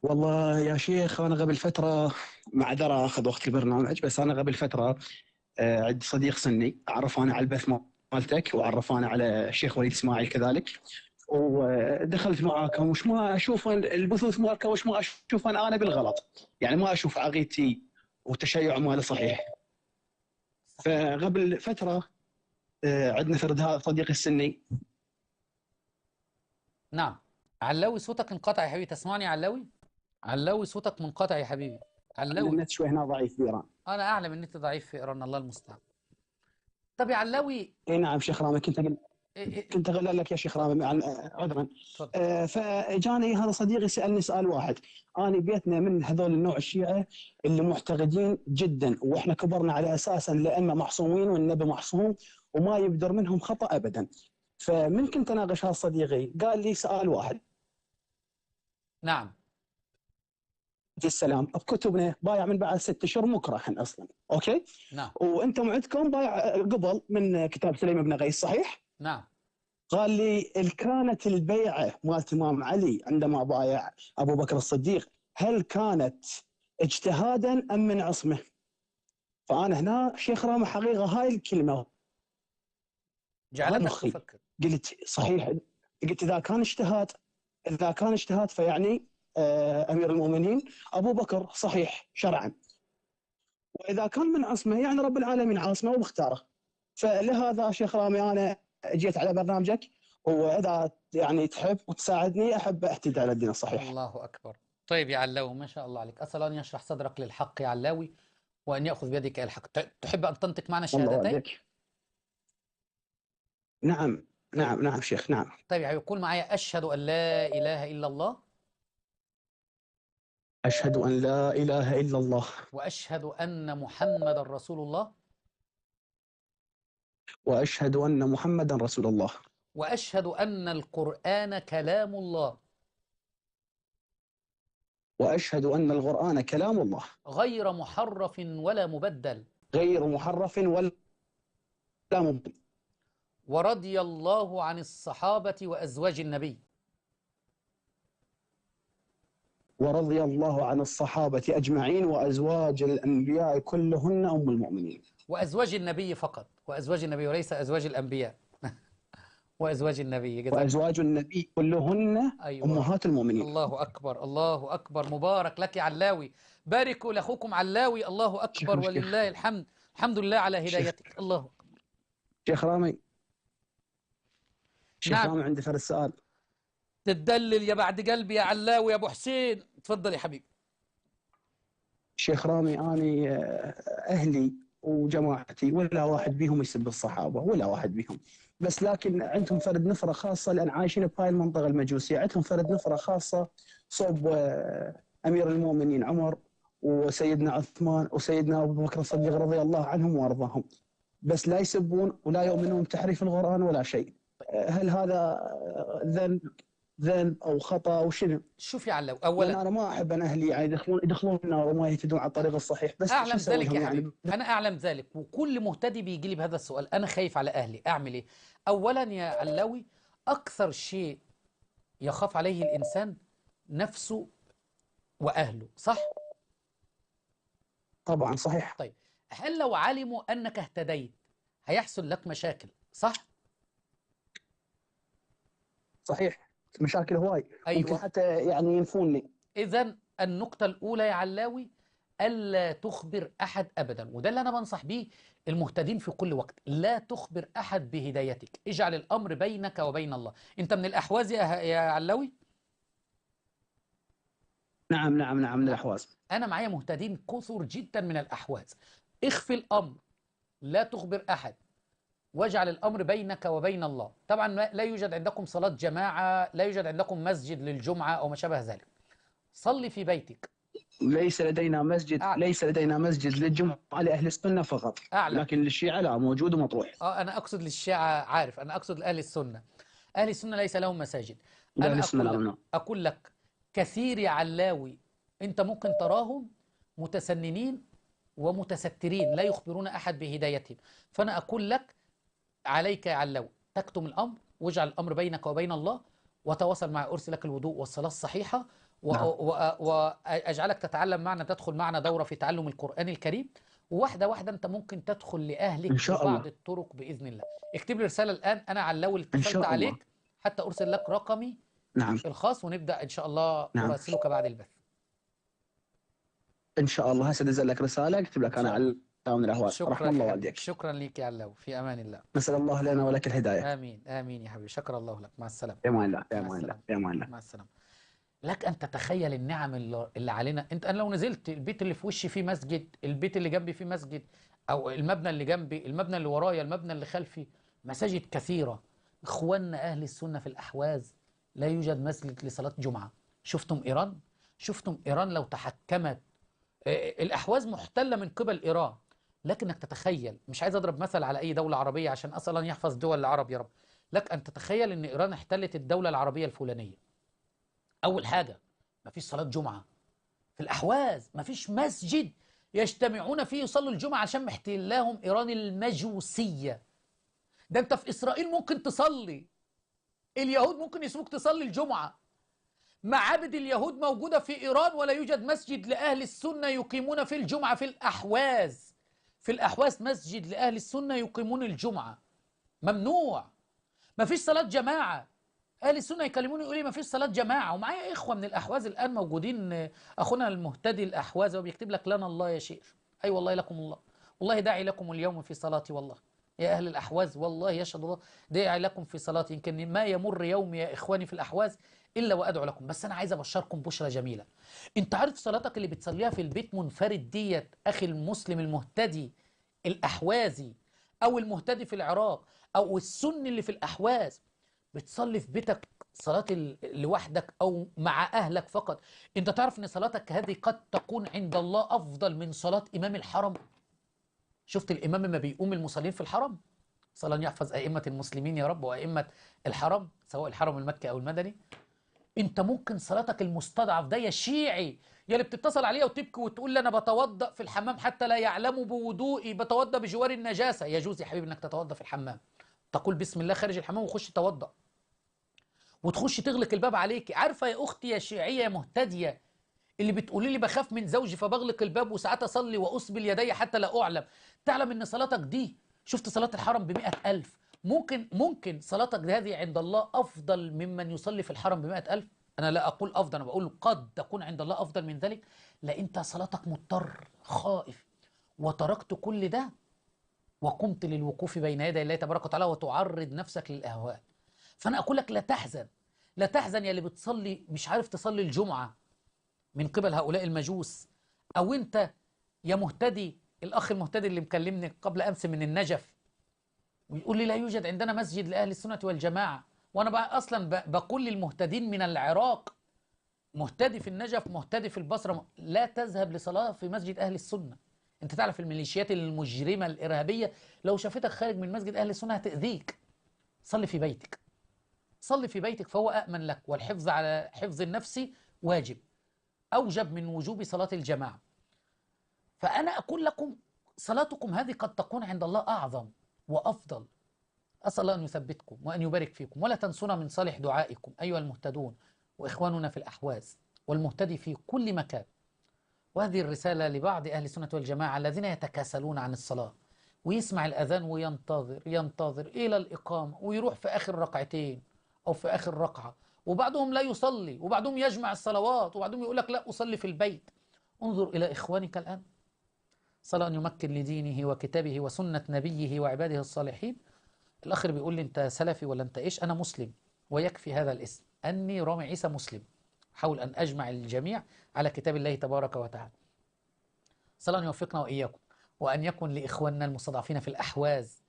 والله يا شيخ أنا قبل فترة، معذرة أخذ وقت البرنامج، بس أنا قبل فترة عندي صديق سني عرفاني على البث مالتك، وعرفاني على الشيخ وليد إسماعيل كذلك، ودخلت معاكم وش ما أشوف البثوث مالكم وش ما أشوف أنا بالغلط، يعني ما أشوف عقيدتي وتشيع ماله صحيح. فقبل فترة عندنا فرد هذا صديقي السني.
نعم. علاوي صوتك انقطع يا حبيبي، تسمعني يا علاوي؟ علاوي صوتك منقطع يا حبيبي. علاوي
النت شوي هنا ضعيف في إيران.
انا اعلم ان انت ضعيف في ايران، الله المستعان. طب يا علاوي
اي نعم شيخ رامي،
إيه
كنت اقول لك يا شيخ رامي عذرا.
اتفضل.
فاجاني هذا صديقي سالني سؤال واحد. انا بيتنا من هذول النوع الشيعه اللي معتقدين جدا، واحنا كبرنا على اساس ان الائمه معصومين والنبي معصوم وما يبدر منهم خطا ابدا. فمن كنت اناقش هذا صديقي قال لي سؤال واحد:
نعم.
السلام بكتبنا بايع من بعد 6 اشهر مكرها اصلا، اوكي؟
نعم.
وانتم عندكم بايع قبل من كتاب سليم بن غيث، صحيح؟
نعم.
قال لي هل كانت البيعة مالت الإمام علي عندما بايع أبو بكر الصديق هل كانت اجتهادا أم من عصمه؟ فأنا هنا شيخ رامي حقيقة هاي الكلمة
جعلتك
مخي
تفكر.
قلت صحيح، قلت إذا كان اجتهاد فيعني أمير المؤمنين أبو بكر صحيح شرعا، وإذا كان من عصمه يعني رب العالمين عاصمه وبختاره. فلهذا شيخ رامي أنا جيت على برنامجك، واذا يعني تحب وتساعدني احب اهتدي على الدين الصحيح.
الله اكبر. طيب يا علاوي ما شاء الله عليك، اسال ان يشرح صدرك للحق يا علاوي وان ياخذ بيدك الى الحق. تحب ان تنطق معنا
الله
الشهادتين؟
عليك. نعم نعم نعم شيخ نعم.
طيب يا حبيبي قول معايا اشهد ان لا اله الا الله،
اشهد ان لا اله الا الله،
واشهد ان محمدا رسول الله،
واشهد ان محمدا رسول الله،
واشهد ان القرآن كلام الله،
واشهد ان القرآن كلام الله
غير محرف ولا مبدل،
غير محرف ولا مبدل،
ورضي الله عن الصحابة وأزواج النبي.
ورضي الله عن الصحابة اجمعين وازواج الانبياء كلهن ام المؤمنين.
وأزواج النبي فقط، وأزواج النبي وليس أزواج الأنبياء. وأزواج النبي جزاك.
وازواج النبي كلهن
أيوة.
امهات المؤمنين.
الله أكبر الله أكبر. مبارك لك يا علاوي، باركوا لأخوكم علاوي. الله أكبر ولله الحمد. الحمد لله على هدايتك. الله أكبر.
شيخ رامي، شيخ
نعم.
رامي عندي فرد سؤال.
تدلل يا بعد قلبي يا علاوي يا أبو حسين، تفضل يا حبيبي.
شيخ رامي أنا أهلي وجماعتي ولا واحد بيهم يسب الصحابة ولا واحد بيهم، بس لكن عندهم فرد نفرة خاصة لأن عايشين بهاي المنطقة المجوسية، عندهم فرد نفرة خاصة صوب أمير المؤمنين عمر وسيدنا عثمان وسيدنا أبو بكر الصديق رضي الله عنهم وأرضاهم. بس لا يسبون ولا يؤمنون بتحريف القرآن ولا شيء. هل هذا ذنب أو خطأ أو شنو؟
شوف يا علو،
لأن
اولا
أنا ما أحب أن أهلي يعني يدخلون النار وما يهتدون على الطريق الصحيح، بس شو
اعلم
أسوي
ذلك
لهم
يا
يعني؟
حبيبي، انا اعلم ذلك، وكل مهتدي بيجي لي بهذا السؤال، انا خايف على اهلي، اعمل ايه؟ اولا يا علوي، اكثر شيء يخاف عليه الانسان نفسه واهله، صح؟
طبعا صحيح.
طيب، هل لو علموا انك اهتديت هيحصل لك مشاكل، صح؟
صحيح، مشاكل هواي، ممكن
ايوه.
حتى يعني ينفوني.
اذا النقطه الاولى يا علاوي، الا تخبر احد ابدا، وده اللي انا بنصح بيه المهتدين في كل وقت، لا تخبر احد بهدايتك، اجعل الامر بينك وبين الله. انت من الاحواز يا علاوي؟
نعم نعم نعم، من الأحواز.
انا معايا مهتدين كثر جدا من الاحواز. اخفي الامر، لا تخبر احد، واجعل الامر بينك وبين الله. طبعا لا يوجد عندكم صلاه جماعه، لا يوجد عندكم مسجد للجمعه او ما شابه ذلك، صلي في بيتك. اعلم.
ليس لدينا مسجد للجمعة لأهل السنة فقط،
اعلم.
لكن للشيعة لا، موجود ومطروح.
انا اقصد للشيعة، عارف، انا اقصد لاهل السنة. اهل السنة ليس لهم مساجد.
لأهل
انا
السنة
اقول
لا،
لك
نعم.
اقول لك كثير يا علاوي، انت ممكن تراهم متسننين ومتسترين لا يخبرون احد بهدايتهم، فانا اقول لك عليك يا علاوي تكتم الامر، واجعل الامر بينك وبين الله، وتواصل مع ارسل لك الوضوء والصلاة الصحيحة،
نعم.
واجعلك تتعلم معنا، تدخل معنا دورة في تعلم القرآن الكريم، وواحدة واحدة انت ممكن تدخل لاهلك
إن شاء
ببعض
الله.
الطرق باذن الله. اكتب لي رسالة الان، انا علاوي اللي
إن
اتصلت
شاء الله.
عليك، حتى ارسل لك رقمي
نعم
الخاص، ونبدا ان شاء الله
نعم.
اراسلك بعد البث.
إن شاء الله هسه أنزل لك رسالة أكتب
ان
لك أنا
شاء الله.
على من الأهواز.
شكرا
رحم
يا
الله
حبيبي،
والديك.
شكرا ليك يا علاوي، في امان الله.
نسأل الله لنا ولك الهداية.
امين امين يا حبيبي، شكر الله لك، مع السلامة.
في أمان الله، في
مع
أمان الله،
السلامة.
في أمان الله.
مع السلامة. لك أن تتخيل النعم اللي علينا. أنا لو نزلت البيت اللي في وشي فيه مسجد، البيت اللي جنبي فيه مسجد، أو المبنى اللي جنبي، المبنى اللي ورايا، المبنى اللي خلفي، مساجد كثيرة. إخواننا أهل السنة في الأحواز لا يوجد مسجد لصلاة جمعة. شفتم إيران؟ شفتم إيران لو تحكمت؟ الأحواز محتلة من قبل إيران، لكنك تتخيل، مش عايز أضرب مثل على أي دولة عربية عشان أصلا يحفظ دول العرب يا رب، لك أن تتخيل أن إيران احتلت الدولة العربية الفلانية. أول حاجة، مفيش صلاة جمعة في الأحواز، مفيش مسجد يجتمعون فيه يصلوا الجمعة عشان محتلاهم إيران المجوسية. ده أنت في إسرائيل ممكن تصلي، اليهود ممكن يسيبوك تصلي الجمعة. معابد اليهود موجودة في إيران، ولا يوجد مسجد لأهل السنة يقيمون في الجمعة في الأحواز. في الأحواز مسجد لأهل السنة يقيمون الجمعة، ممنوع. مفيش صلاة جماعة. اهل السنه يكلموني يقولوا لي ما فيش صلاه جماعه، ومعايا اخوه من الاحواز الان موجودين، اخونا المهتدي الاحواز وبيكتب لك لنا الله يا شيخ، اي والله لكم الله، والله داعي لكم اليوم في صلاتي، والله يا اهل الاحواز والله يشهد الله داعي لكم في صلاتي، يمكن ما يمر يوم يا اخواني في الاحواز الا وادعو لكم. بس انا عايز ابشركم بشرى جميله. انت عارف صلاتك اللي بتصليها في البيت منفرد ديت، اخي المسلم المهتدي الاحوازي، او المهتدي في العراق، او السني اللي في الاحواز، بتصلي في بيتك صلاة لوحدك أو مع أهلك فقط، أنت تعرف أن صلاتك هذه قد تكون عند الله أفضل من صلاة إمام الحرم. شفت الإمام ما بيقوم المصلين في الحرم؟ صلى الله يحفظ أئمة المسلمين يا رب، وأئمة الحرم سواء الحرم المكي أو المدني. أنت ممكن صلاتك المستضعف ده يا شيعي، يا اللي بتتصل عليه وتبكي وتقول لي أنا بتوضأ في الحمام حتى لا يعلموا بوضوئي، بتوضأ بجوار النجاسة، يجوز يا حبيبي أنك تتوضأ في الحمام، تقول بسم الله خارج الحمام وخش توضأ، وتخش تغلق الباب عليك. عارفه يا اختي يا شيعيه يا مهتديه اللي بتقولي لي بخاف من زوجي فبغلق الباب وساعات اصلي واسبل يدي حتى لا اعلم، تعلم ان صلاتك دي، شفت صلاه الحرم ب100,000، ممكن صلاتك هذه عند الله افضل ممن يصلي في الحرم ب100,000. انا لا اقول افضل، انا بقول قد تكون عند الله افضل من ذلك، لا انت صلاتك مضطر خائف وتركت كل ده وقمت للوقوف بين يدي الله تبارك وتعالى وتعرض نفسك للاهوال. فأنا أقول لك لا تحزن، لا تحزن يا اللي بتصلي مش عارف تصلي الجمعة من قبل هؤلاء المجوس، أو أنت يا مهتدي، الأخ المهتدي اللي مكلمني قبل أمس من النجف ويقول لي لا يوجد عندنا مسجد لأهل السنة والجماعة، وأنا بقى أصلا بقول للمهتدين من العراق، مهتدي في النجف، مهتدي في البصرة، لا تذهب لصلاة في مسجد أهل السنة، انت تعرف الميليشيات المجرمة الإرهابية لو شافتك خارج من مسجد أهل السنة هتأذيك. صلي في بيتك، صلي في بيتك فهو أأمن لك، والحفظ على حفظ النفس واجب، أوجب من وجوب صلاة الجماعة. فأنا أقول لكم صلاتكم هذه قد تكون عند الله أعظم وأفضل. أسأل الله أن يثبتكم وأن يبارك فيكم، ولا تنسونا من صالح دعائكم أيها المهتدون وإخواننا في الأحواز والمهتدي في كل مكان. وهذه الرسالة لبعض أهل السنة والجماعة الذين يتكاسلون عن الصلاة، ويسمع الأذان وينتظر ينتظر إلى الإقامة ويروح في آخر ركعتين أو في آخر ركعة، وبعضهم لا يصلي، وبعضهم يجمع الصلوات، وبعضهم يقول لك لا أصلي في البيت. انظر إلى إخوانك الآن، صلى أن يمكن لدينه وكتابه وسنة نبيه وعباده الصالحين. الأخ بيقول لي أنت سلفي ولا أنت إيش؟ أنا مسلم، ويكفي هذا الاسم أني رامي عيسى مسلم. حاول أن أجمع الجميع على كتاب الله تبارك وتعالى. صلى أن يوفقنا وإياكم، وأن يكن لإخواننا المستضعفين في الأحواز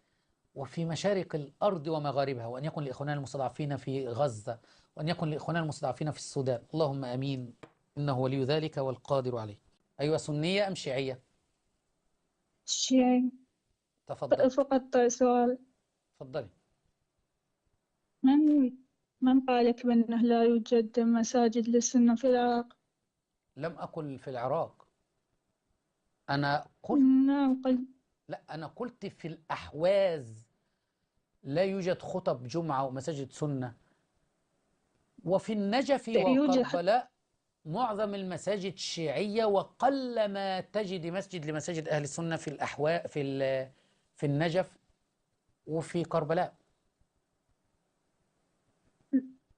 وفي مشارق الأرض ومغاربها، وأن يكن لإخواننا المستضعفين في غزة، وأن يكن لإخواننا المستضعفين في السودان. اللهم أمين، إنه ولي ذلك والقادر عليه. أيوة، سنية أم شيعية؟
شيء.
تفضل.
فقط سؤال،
تفضلي.
من قالك بأنه لا يوجد مساجد للسنة في العراق؟
لم أقل في العراق، أنا قلت
نعم قل.
لا، أنا قلت في الأحواز لا يوجد خطب جمعة ومساجد سنة. وفي النجف
يوجد
وكربلاء معظم المساجد شيعية، وقل ما تجد مسجد لمساجد أهل السنة في الأحواء في النجف وفي كربلاء.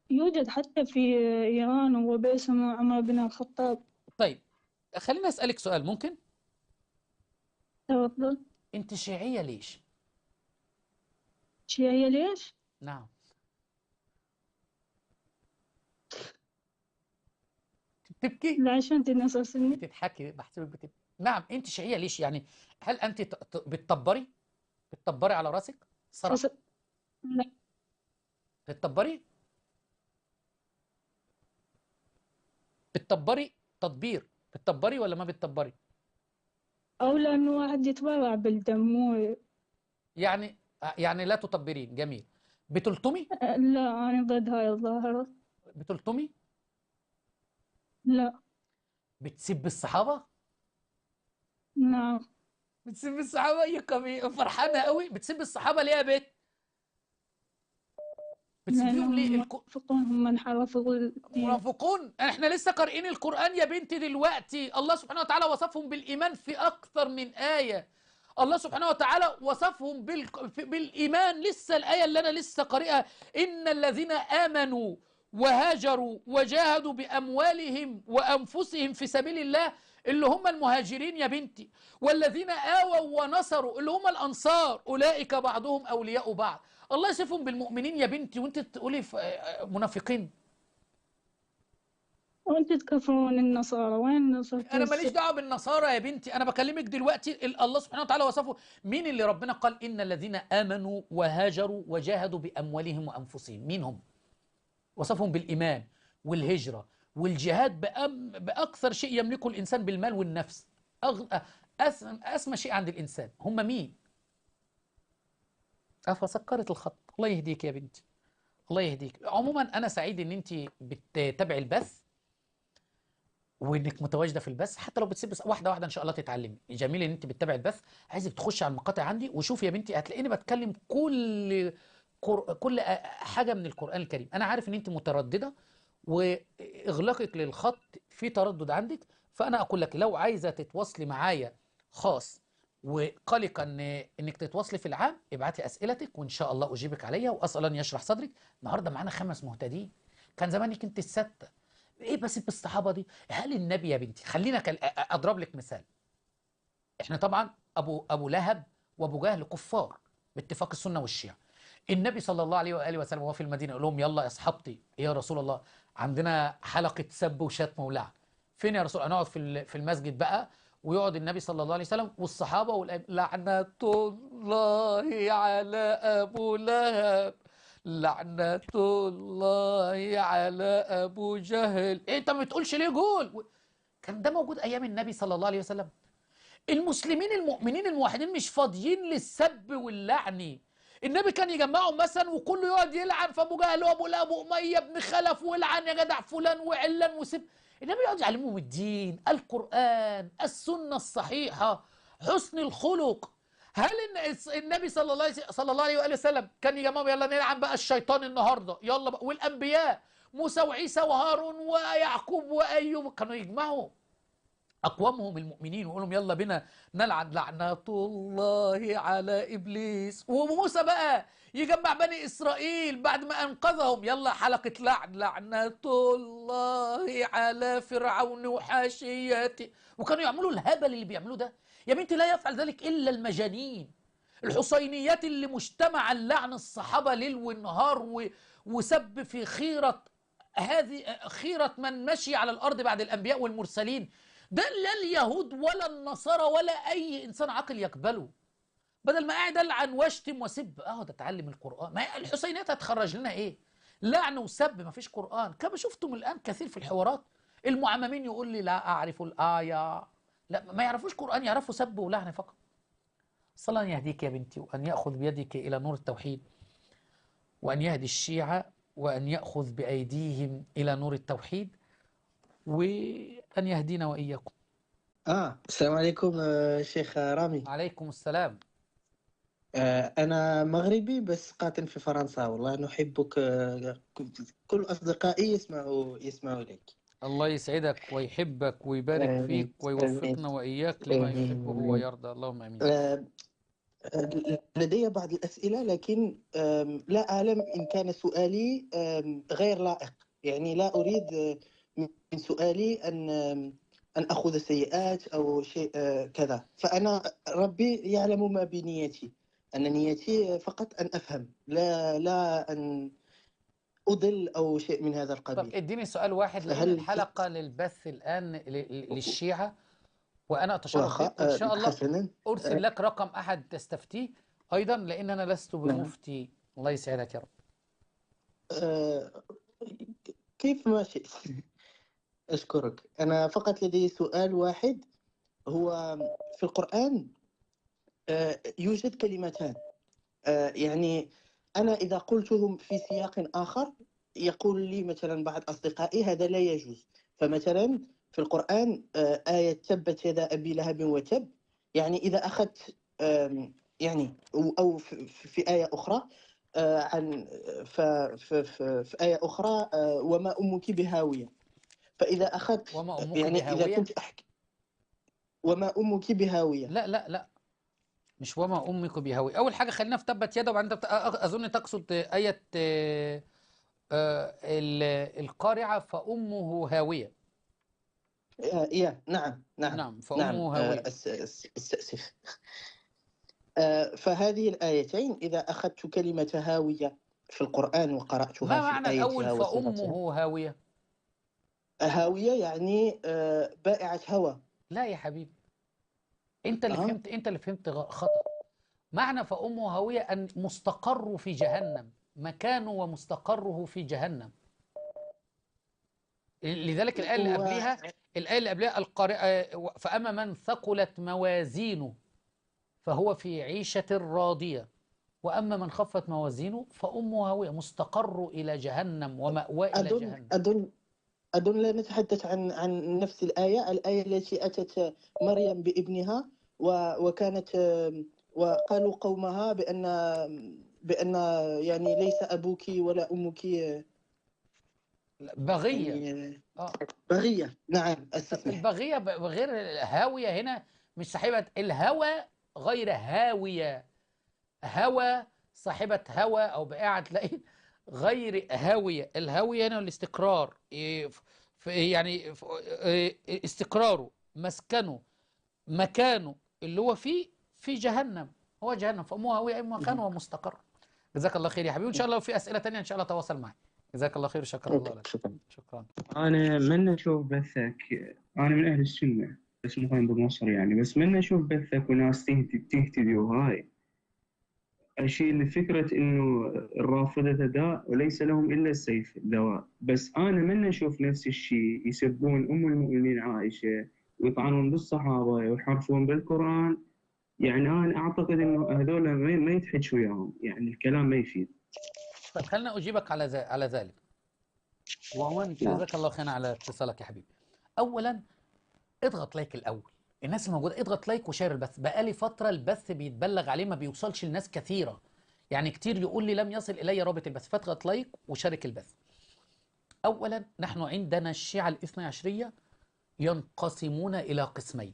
يوجد حتى في إيران وباسم عمر بن الخطاب.
طيب خليني أسألك سؤال ممكن؟
تفضل.
أنت شيعية ليش؟
شيعية ليش؟
نعم. تبكي؟
لا عشان تنصر سني.
بتضحكي، بحسبك بتبكي. نعم، أنت شيعية ليش يعني؟ هل أنت بتطبري على راسك؟ صراحة
لا.
بتطبري تطبير، بتطبري ولا ما بتطبري؟
أو لأنه واحد يتبرع بالدم مو.
يعني لا تطبرين. جميل. بتلطمي؟
لا أنا ضد هاي الظاهرة.
بتلطمي؟
لا.
بتسب الصحابة؟
نعم.
بتسب الصحابة؟ يا كمي فرحانة قوي. بتسب الصحابة ليه يا بت؟ بتسبيهم ليه؟
المنافقون هم من حرفوا الدين.
المنافقون، احنا لسه قارئين القرآن يا بنتي دلوقتي. الله سبحانه وتعالى وصفهم بالإيمان في أكثر من آية. الله سبحانه وتعالى وصفهم بالإيمان. لسه الآية اللي أنا لسه قارئها، إن الذين آمنوا وهاجروا وجاهدوا بأموالهم وأنفسهم في سبيل الله، اللي هم المهاجرين يا بنتي، والذين آووا ونصروا اللي هم الأنصار، أولئك بعضهم أولياء بعض. الله يصفهم بالمؤمنين يا بنتي، وانت تقولي منافقين.
وأنت تكفرون النصارى، وين نصرت؟
انا ماليش دعوه بالنصارى يا بنتي، انا بكلمك دلوقتي. الله سبحانه وتعالى وصفه مين؟ اللي ربنا قال ان الذين امنوا وهاجروا وجاهدوا باموالهم وانفسهم، مين هم؟ وصفهم بالايمان والهجره والجهاد باكثر شيء يملكه الانسان بالمال والنفس. اسمى شيء عند الانسان هم مين؟ فسكرت الخط. الله يهديك يا بنتي، الله يهديك. عموما انا سعيد ان انت بتتابعي البث وانك متواجده في البث، حتى لو بتسيب واحده واحده ان شاء الله تتعلمي. جميل ان انت بتتابعي البث. عايزك تخشي على المقاطع عندي وشوفي يا بنتي، هتلاقيني بتكلم كل حاجه من القران الكريم. انا عارف ان انت متردده واغلاقك للخط في تردد عندك، فانا اقول لك لو عايزه تتواصلي معايا خاص وقلقا انك تتواصلي في العام، ابعتي اسئلتك وان شاء الله اجيبك عليها، واسال ان يشرح صدرك. النهارده معانا 5 مهتدين، كان زمانك انت السته. ايه بس بالصحابه دي؟ هل النبي يا بنتي، خلينا اضرب لك مثال. احنا طبعا ابو لهب وابو جهل كفار باتفاق السنه والشيعه. النبي صلى الله عليه واله وسلم وهو في المدينه يقول لهم يلا يا اصحابتي، يا رسول الله عندنا حلقه سب وشتم ولعن. فين يا رسول الله؟ هنقعد في المسجد بقى، ويقعد النبي صلى الله عليه وسلم والصحابه لعنه الله على ابو لهب، لعنة الله على أبو جهل. إيه أنت ما بتقولش ليه؟ قول. كان ده موجود أيام النبي صلى الله عليه وسلم. المسلمين المؤمنين الموحدين مش فاضيين للسب واللعن. النبي كان يجمعهم مثلا وكله يقعد يلعن في ابو جهل وابو لهب وابو اميه بن خلف، والعن يا جدع فلان وعلان وسب. النبي يقعد يعلمهم الدين، القران، السنه الصحيحه، حسن الخلق. هل النبي صلى الله عليه واله وسلم كان يجمعهم يلا نلعن بقى الشيطان النهارده يلا بقى، والانبياء موسى وعيسى وهارون ويعقوب وايوب كانوا يجمعوا أقوامهم المؤمنين ويقول لهم يلا بينا نلعن لعنة الله على إبليس. وموسى بقى يجمع بني إسرائيل بعد ما أنقذهم يلا حلقة لعنة الله على فرعون وحاشيته. وكانوا يعملوا الهبل اللي بيعملوه ده. يا بنتي لا يفعل ذلك إلا المجانين. الحسينيات اللي مجتمع اللعن الصحابة ليل ونهار وسب في خيرة، هذه خيرة من مشي على الأرض بعد الأنبياء والمرسلين. ده لا اليهود ولا النصارى ولا أي إنسان عاقل يقبله. بدل ما قاعد ألعن واشتم وسب ده اتعلم القرآن. ما الحسينيات هتخرج لنا إيه؟ لعن وسب، ما فيش قرآن. كما شفتم الآن كثير في الحوارات المعممين يقول لي لا أعرف الآية، لا ما يعرفوش قرآن، يعرفوا سب ولعن فقط. صلى الله أن يهديك يا بنتي، وأن يأخذ بيدك إلى نور التوحيد، وأن يهدي الشيعة، وأن يأخذ بأيديهم إلى نور التوحيد، وأن يهدينا وإياكم.
السلام عليكم شيخ رامي.
عليكم السلام.
أنا مغربي بس قاطن في فرنسا، والله نحبك. كل أصدقائي يسمعوا لك.
الله يسعدك ويحبك ويبارك فيك ويوفقنا وإياك لما يحبه ويرضى، اللهم آمين.
لدي بعض الأسئلة، لكن لا أعلم إن كان سؤالي غير لائق. يعني لا أريد من سؤالي أن أخذ سيئات أو شيء كذا. فأنا ربي يعلم ما بنيتي، أن نيتي فقط أن أفهم، لا أن أضل أو شيء من هذا القبيل.
طب اديني سؤال واحد، لأن الحلقة للبث الآن للشيعة، وأنا أتشرف بك، وإن شاء الله أرسل لك رقم أحد تستفتيه أيضا، لأن أنا لست بمفتي. الله يسعدك يا رب.
كيف ما شئت. أشكرك. أنا فقط لدي سؤال واحد، هو في القرآن يوجد كلمتان، يعني أنا إذا قلتهم في سياق آخر يقول لي مثلا بعض أصدقائي هذا لا يجوز. فمثلا في القرآن آية تبت يدا أبي لهب وتب، يعني إذا أخذت يعني أو في آية أخرى عن في آية أخرى وما أمك بهاوية. فإذا أخذت
وما أمك
يعني
بهاوية؟
إذا كنت أحكي وما أمك بهاوية،
لا مش وما أمك بهاوية. أول حاجة خلينا في تبت يدا، وبعدين أظن تقصد آية القارعة فأمه هاوية.
نعم
فأمه هاوية.
استأسف. فهذه الآيتين إذا أخذت كلمة هاوية في القرآن وقرأتها
ما
في
معنى
آيتها
الأول فأمه هاوية؟
هاوية يعني بائعة هوى.
لا يا حبيبي، أنت اللي فهمت خطأ. معنى فأمه هاوية أن مستقر في جهنم، مكانه ومستقره في جهنم. لذلك الآية اللي قبلها القارئة فأما من ثقلت موازينه فهو في عيشة راضية، وأما من خفت موازينه فأمه هاوية، مستقر إلى جهنم ومأوى إلى جهنم.
أظن لا نتحدث عن نفس الآية التي أتت مريم بابنها وكانت وقالوا قومها بأن يعني ليس أبوك ولا أمك
بغية.
يعني بغية. نعم.
البغية غير هاوية. هنا مش صاحبة الهوى، غير هاوية. هوى صاحبة هوى أو بائعة تلاقي، غير هاوية. الهاوية هنا الاستقرار، يعني استقراره، مسكنه، مكانه اللي هو فيه في جهنم، هو جهنم. فأمه هاوية أي مكان ومستقر. جزاك الله خير يا حبيبي، وإن شاء الله في أسئلة تانية إن شاء الله تواصل معي. جزاك الله خير، شكرا الله لك. شكرا.
أنا من أشوف بثك، أنا من أهل السنة بس مقيم بمصر يعني، بس من أشوف بثك وناس تهتدي وهاي أشيل فكرة إنه الرافضة داء وليس لهم إلا السيف دواء. بس أنا من أشوف نفس الشيء يسبون أم المؤمنين عائشة ويطعنون بالصحابة ويحرفون بالقرآن. يعني أنا أعتقد إنه هذول ما يتحكي وياهم، يعني الكلام ما يفيد.
طيب خلينا أجيبك على ذلك. وعموما
نعم.
جزاك الله خيرا على اتصالك يا حبيبي. أولا اضغط لايك الأول، الناس الموجودة اضغط لايك وشير البث. بقالي فترة البث بيتبلغ عليه ما بيوصلش لناس كثيرة، يعني كتير يقول لي لم يصل إلي رابط البث، فاضغط لايك وشارك البث. أولا نحن عندنا الشيعة الاثنى عشرية ينقسمون إلى قسمين: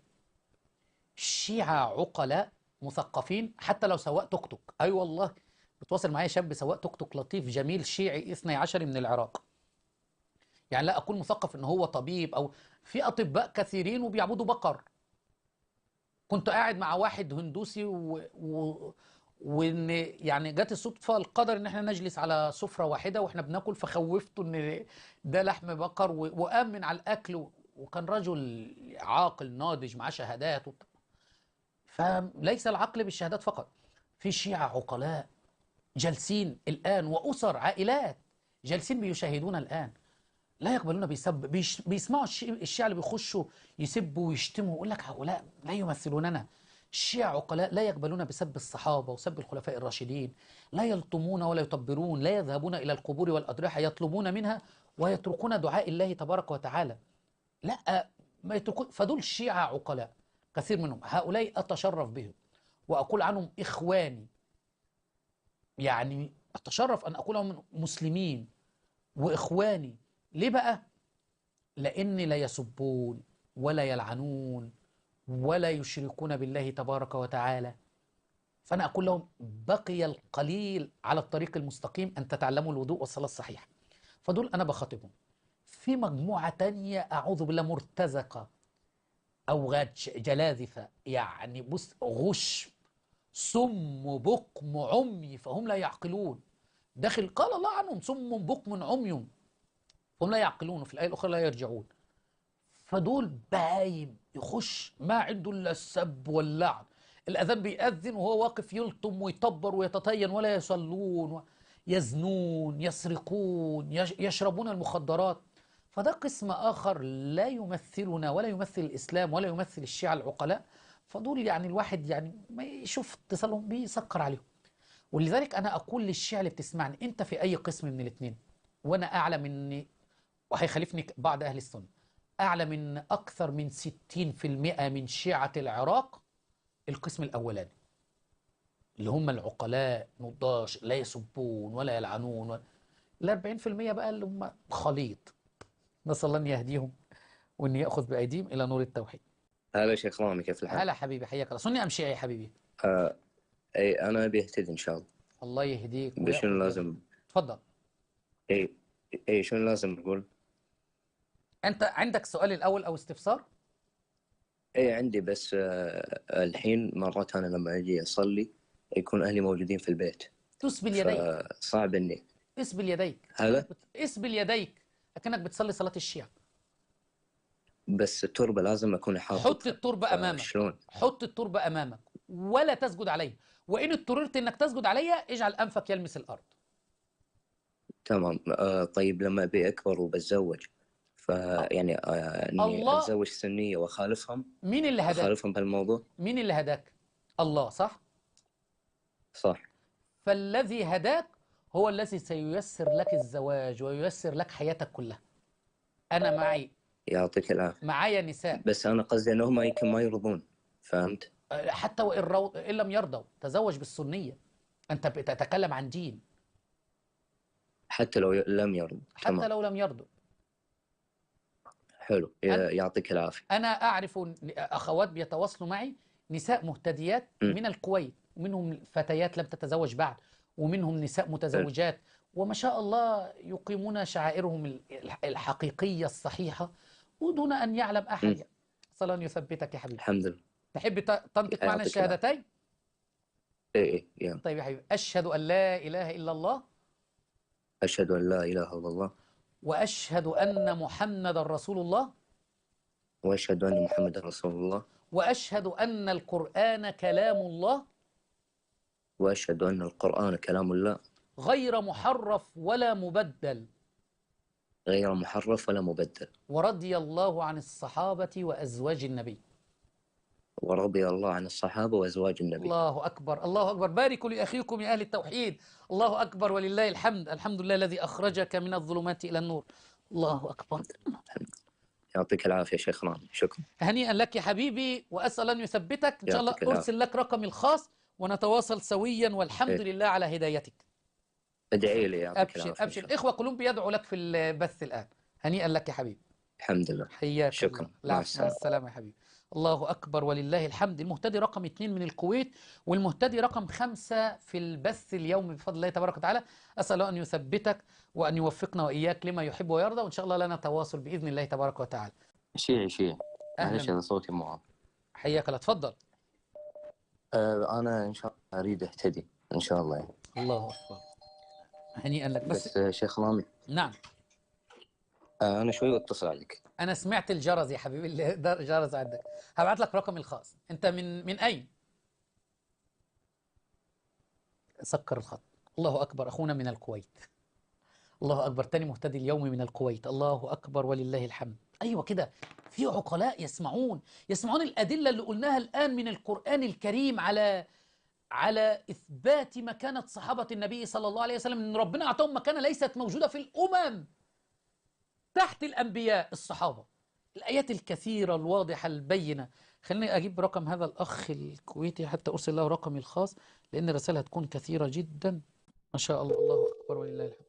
شيعة عقلاء مثقفين، حتى لو سواق توك توك. أي أيوة والله بتواصل معايا شاب سواق توك توك لطيف جميل شيعي اثني عشري من العراق. يعني لا أقول مثقف إن هو طبيب، أو في أطباء كثيرين وبيعبدوا بقر. كنت قاعد مع واحد هندوسي وإن يعني جت الصدفة القدر إن إحنا نجلس على سفرة واحدة وإحنا بناكل، فخوفته إن ده لحم بقر وآمن على الأكل، وكان رجل عاقل ناضج معاه شهادات فليس العقل بالشهادات فقط. في شيعة عقلاء جالسين الآن وأسر عائلات جالسين بيشاهدون الآن، لا يقبلون بيسمعوا الشيعة اللي بيخشوا يسبوا ويشتموا، ويقول لك هؤلاء لا يمثلوننا. الشيعة عقلاء لا يقبلون بسب الصحابة وسب الخلفاء الراشدين، لا يلطمون ولا يطبرون، لا يذهبون إلى القبور والأضرحة يطلبون منها ويتركون دعاء الله تبارك وتعالى. لا ما يتركون. فدول الشيعة عقلاء كثير منهم، هؤلاء أتشرف بهم وأقول عنهم إخواني، يعني أتشرف أن أقول عنهم مسلمين وإخواني. ليه بقى؟ لأن لا يسبون ولا يلعنون ولا يشركون بالله تبارك وتعالى. فأنا أقول لهم بقي القليل على الطريق المستقيم أن تتعلموا الوضوء والصلاة الصحيحة. فدول أنا بخاطبهم. في مجموعة تانية أعوذ بالله مرتزقة أو جلاذفة، يعني بص غش سم بكم عمي فهم لا يعقلون. داخل قال الله عنهم سم بكم عمي فهم لا يعقلون، وفي الآية الأخرى لا يرجعون. فدول بايم يخش ما عنده إلا السب واللعن. الأذان بيأذن وهو واقف يلطم ويطبر ويتطين، ولا يصلون، يزنون، يسرقون، يشربون المخدرات. فده قسم آخر لا يمثلنا ولا يمثل الإسلام ولا يمثل الشيعة العقلاء. فدول يعني الواحد يعني ما يشوف اتصالهم بيسكر عليهم. ولذلك أنا أقول للشيعة اللي بتسمعني أنت في أي قسم من الاثنين؟ وأنا أعلم أن، وهيخالفني بعض أهل السنة، أعلم أن أكثر من 60% من شيعة العراق القسم الأولاني، اللي هم العقلاء نضاش لا يسبون ولا يلعنون. ال 40% بقى اللي هم خليط، نسأل الله أن يهديهم وأن يأخذ بأيديهم إلى نور التوحيد.
هلا شيخ رامي، كيف الحال؟
هلا حبيبي، حياك الله. سني أم شيعي يا حبيبي؟
اي انا ابي اهتدي ان شاء الله.
الله يهديك
بشنو
ويأخذ
لازم؟
بيدك. اتفضل.
اي شنو لازم نقول؟
أنت عندك سؤال الأول أو استفسار؟
اي عندي، بس الحين مرات انا لما اجي اصلي يكون اهلي موجودين في البيت،
تسبل يديك.
فصعب اني
اسبل يديك.
هلا
اسبل يديك أكنك بتصلي صلاة الشيعة.
بس التربه لازم اكون حاطط.
حط التربة أمامك.
شلون؟
حط التربة أمامك ولا تسجد عليه، وإن اضطررت إنك تسجد عليها اجعل أنفك يلمس الأرض.
تمام. طيب لما ابي اكبر وبتزوج، فيعني اني
الله.
اتزوج سنيه واخالفهم.
مين اللي هداك؟
اخالفهم بهالموضوع.
مين اللي هداك؟ الله، صح؟
صح.
فالذي هداك هو الذي سييسر لك الزواج وييسر لك حياتك كلها. أنا
يعطيك العافيه.
معايا نساء،
بس انا قصدي انهم يمكن ما يرضون، فهمت؟
حتى إن لم يرضوا تزوج بالسنية. أنت بتتكلم عن دين.
حتى لو لم يرضوا.
حتى لو لم يرضوا.
حلو، يعطيك العافية.
أنا أعرف أخوات بيتواصلوا معي، نساء مهتديات من الكويت، ومنهم فتيات لم تتزوج بعد، ومنهم نساء متزوجات، وما شاء الله يقيمون شعائرهم الحقيقية الصحيحة ودون أن يعلم أحد. صلى الله يثبتك يا حبيبي.
الحمد لله.
تحب تنطق معنا الشهادتين؟
إيه.
طيب يا حبيبي، أشهد أن لا إله إلا الله.
أشهد أن لا إله إلا الله.
وأشهد أن محمد رسول الله.
وأشهد أن محمد رسول الله.
وأشهد أن القرآن كلام الله.
وأشهد أن القرآن كلام الله.
غير محرف ولا مبدل.
غير محرف ولا مبدل.
ورضي الله عن الصحابة وأزواج النبي.
ورضي الله عن الصحابة وأزواج النبي.
الله أكبر، الله أكبر. باركوا لأخيكم يا أهل التوحيد. الله أكبر ولله الحمد. الحمد لله الذي أخرجك من الظلمات إلى النور. الله أكبر.
يعطيك العافية شيخ رامي، شكرا.
هنيئا لك يا حبيبي، وأسأل أن يثبتك إن شاء الله.
يعطيك العافية.
أرسل لك رقمي الخاص ونتواصل سويا، والحمد لله على هدايتك.
ادعي لي. يعطيك
أبشر
العافية.
أبشر. الإخوة كلهم بيدعوا لك في البث الآن. هنيئا لك يا حبيبي.
الحمد لله.
حياك
شكرا.
الله.
مع
مع
السلامة.
السلامة يا حبيبي. الله أكبر ولله الحمد. المهتدي رقم 2 من الكويت، والمهتدي رقم 5 في البث اليومي بفضل الله تبارك وتعالى. أسأل أن يثبتك وأن يوفقنا وإياك لما يحب ويرضى، وإن شاء الله لنا تواصل بإذن الله تبارك وتعالى.
شيعي معلش
أهلا.
هذا صوتي مو واضح.
حياك الله. تفضل.
أنا إن شاء الله أريد أهتدي إن شاء الله يعني.
الله أكبر. هنيئا لك.
بس شيخ رامي،
نعم.
أنا شوي واتصل عليك.
أنا سمعت الجرس يا حبيبي، الجرس عندك. هبعت لك رقمي الخاص. أنت من أين؟ سكر الخط. الله أكبر. أخونا من الكويت. الله أكبر. تاني مهتدي اليوم من الكويت. الله أكبر ولله الحمد. أيوة كده، في عقلاء يسمعون الأدلة اللي قلناها الآن من القرآن الكريم على إثبات مكانة صحابة النبي صلى الله عليه وسلم، إن ربنا أعطاهم مكانة ليست موجودة في الأمم تحت الأنبياء الصحابة. الآيات الكثيرة الواضحة البينة. خليني أجيب رقم هذا الأخ الكويتي حتى أرسل له رقمي الخاص، لأن الرسالة هتكون كثيرة جدا. ما شاء الله. الله أكبر ولله الحمد.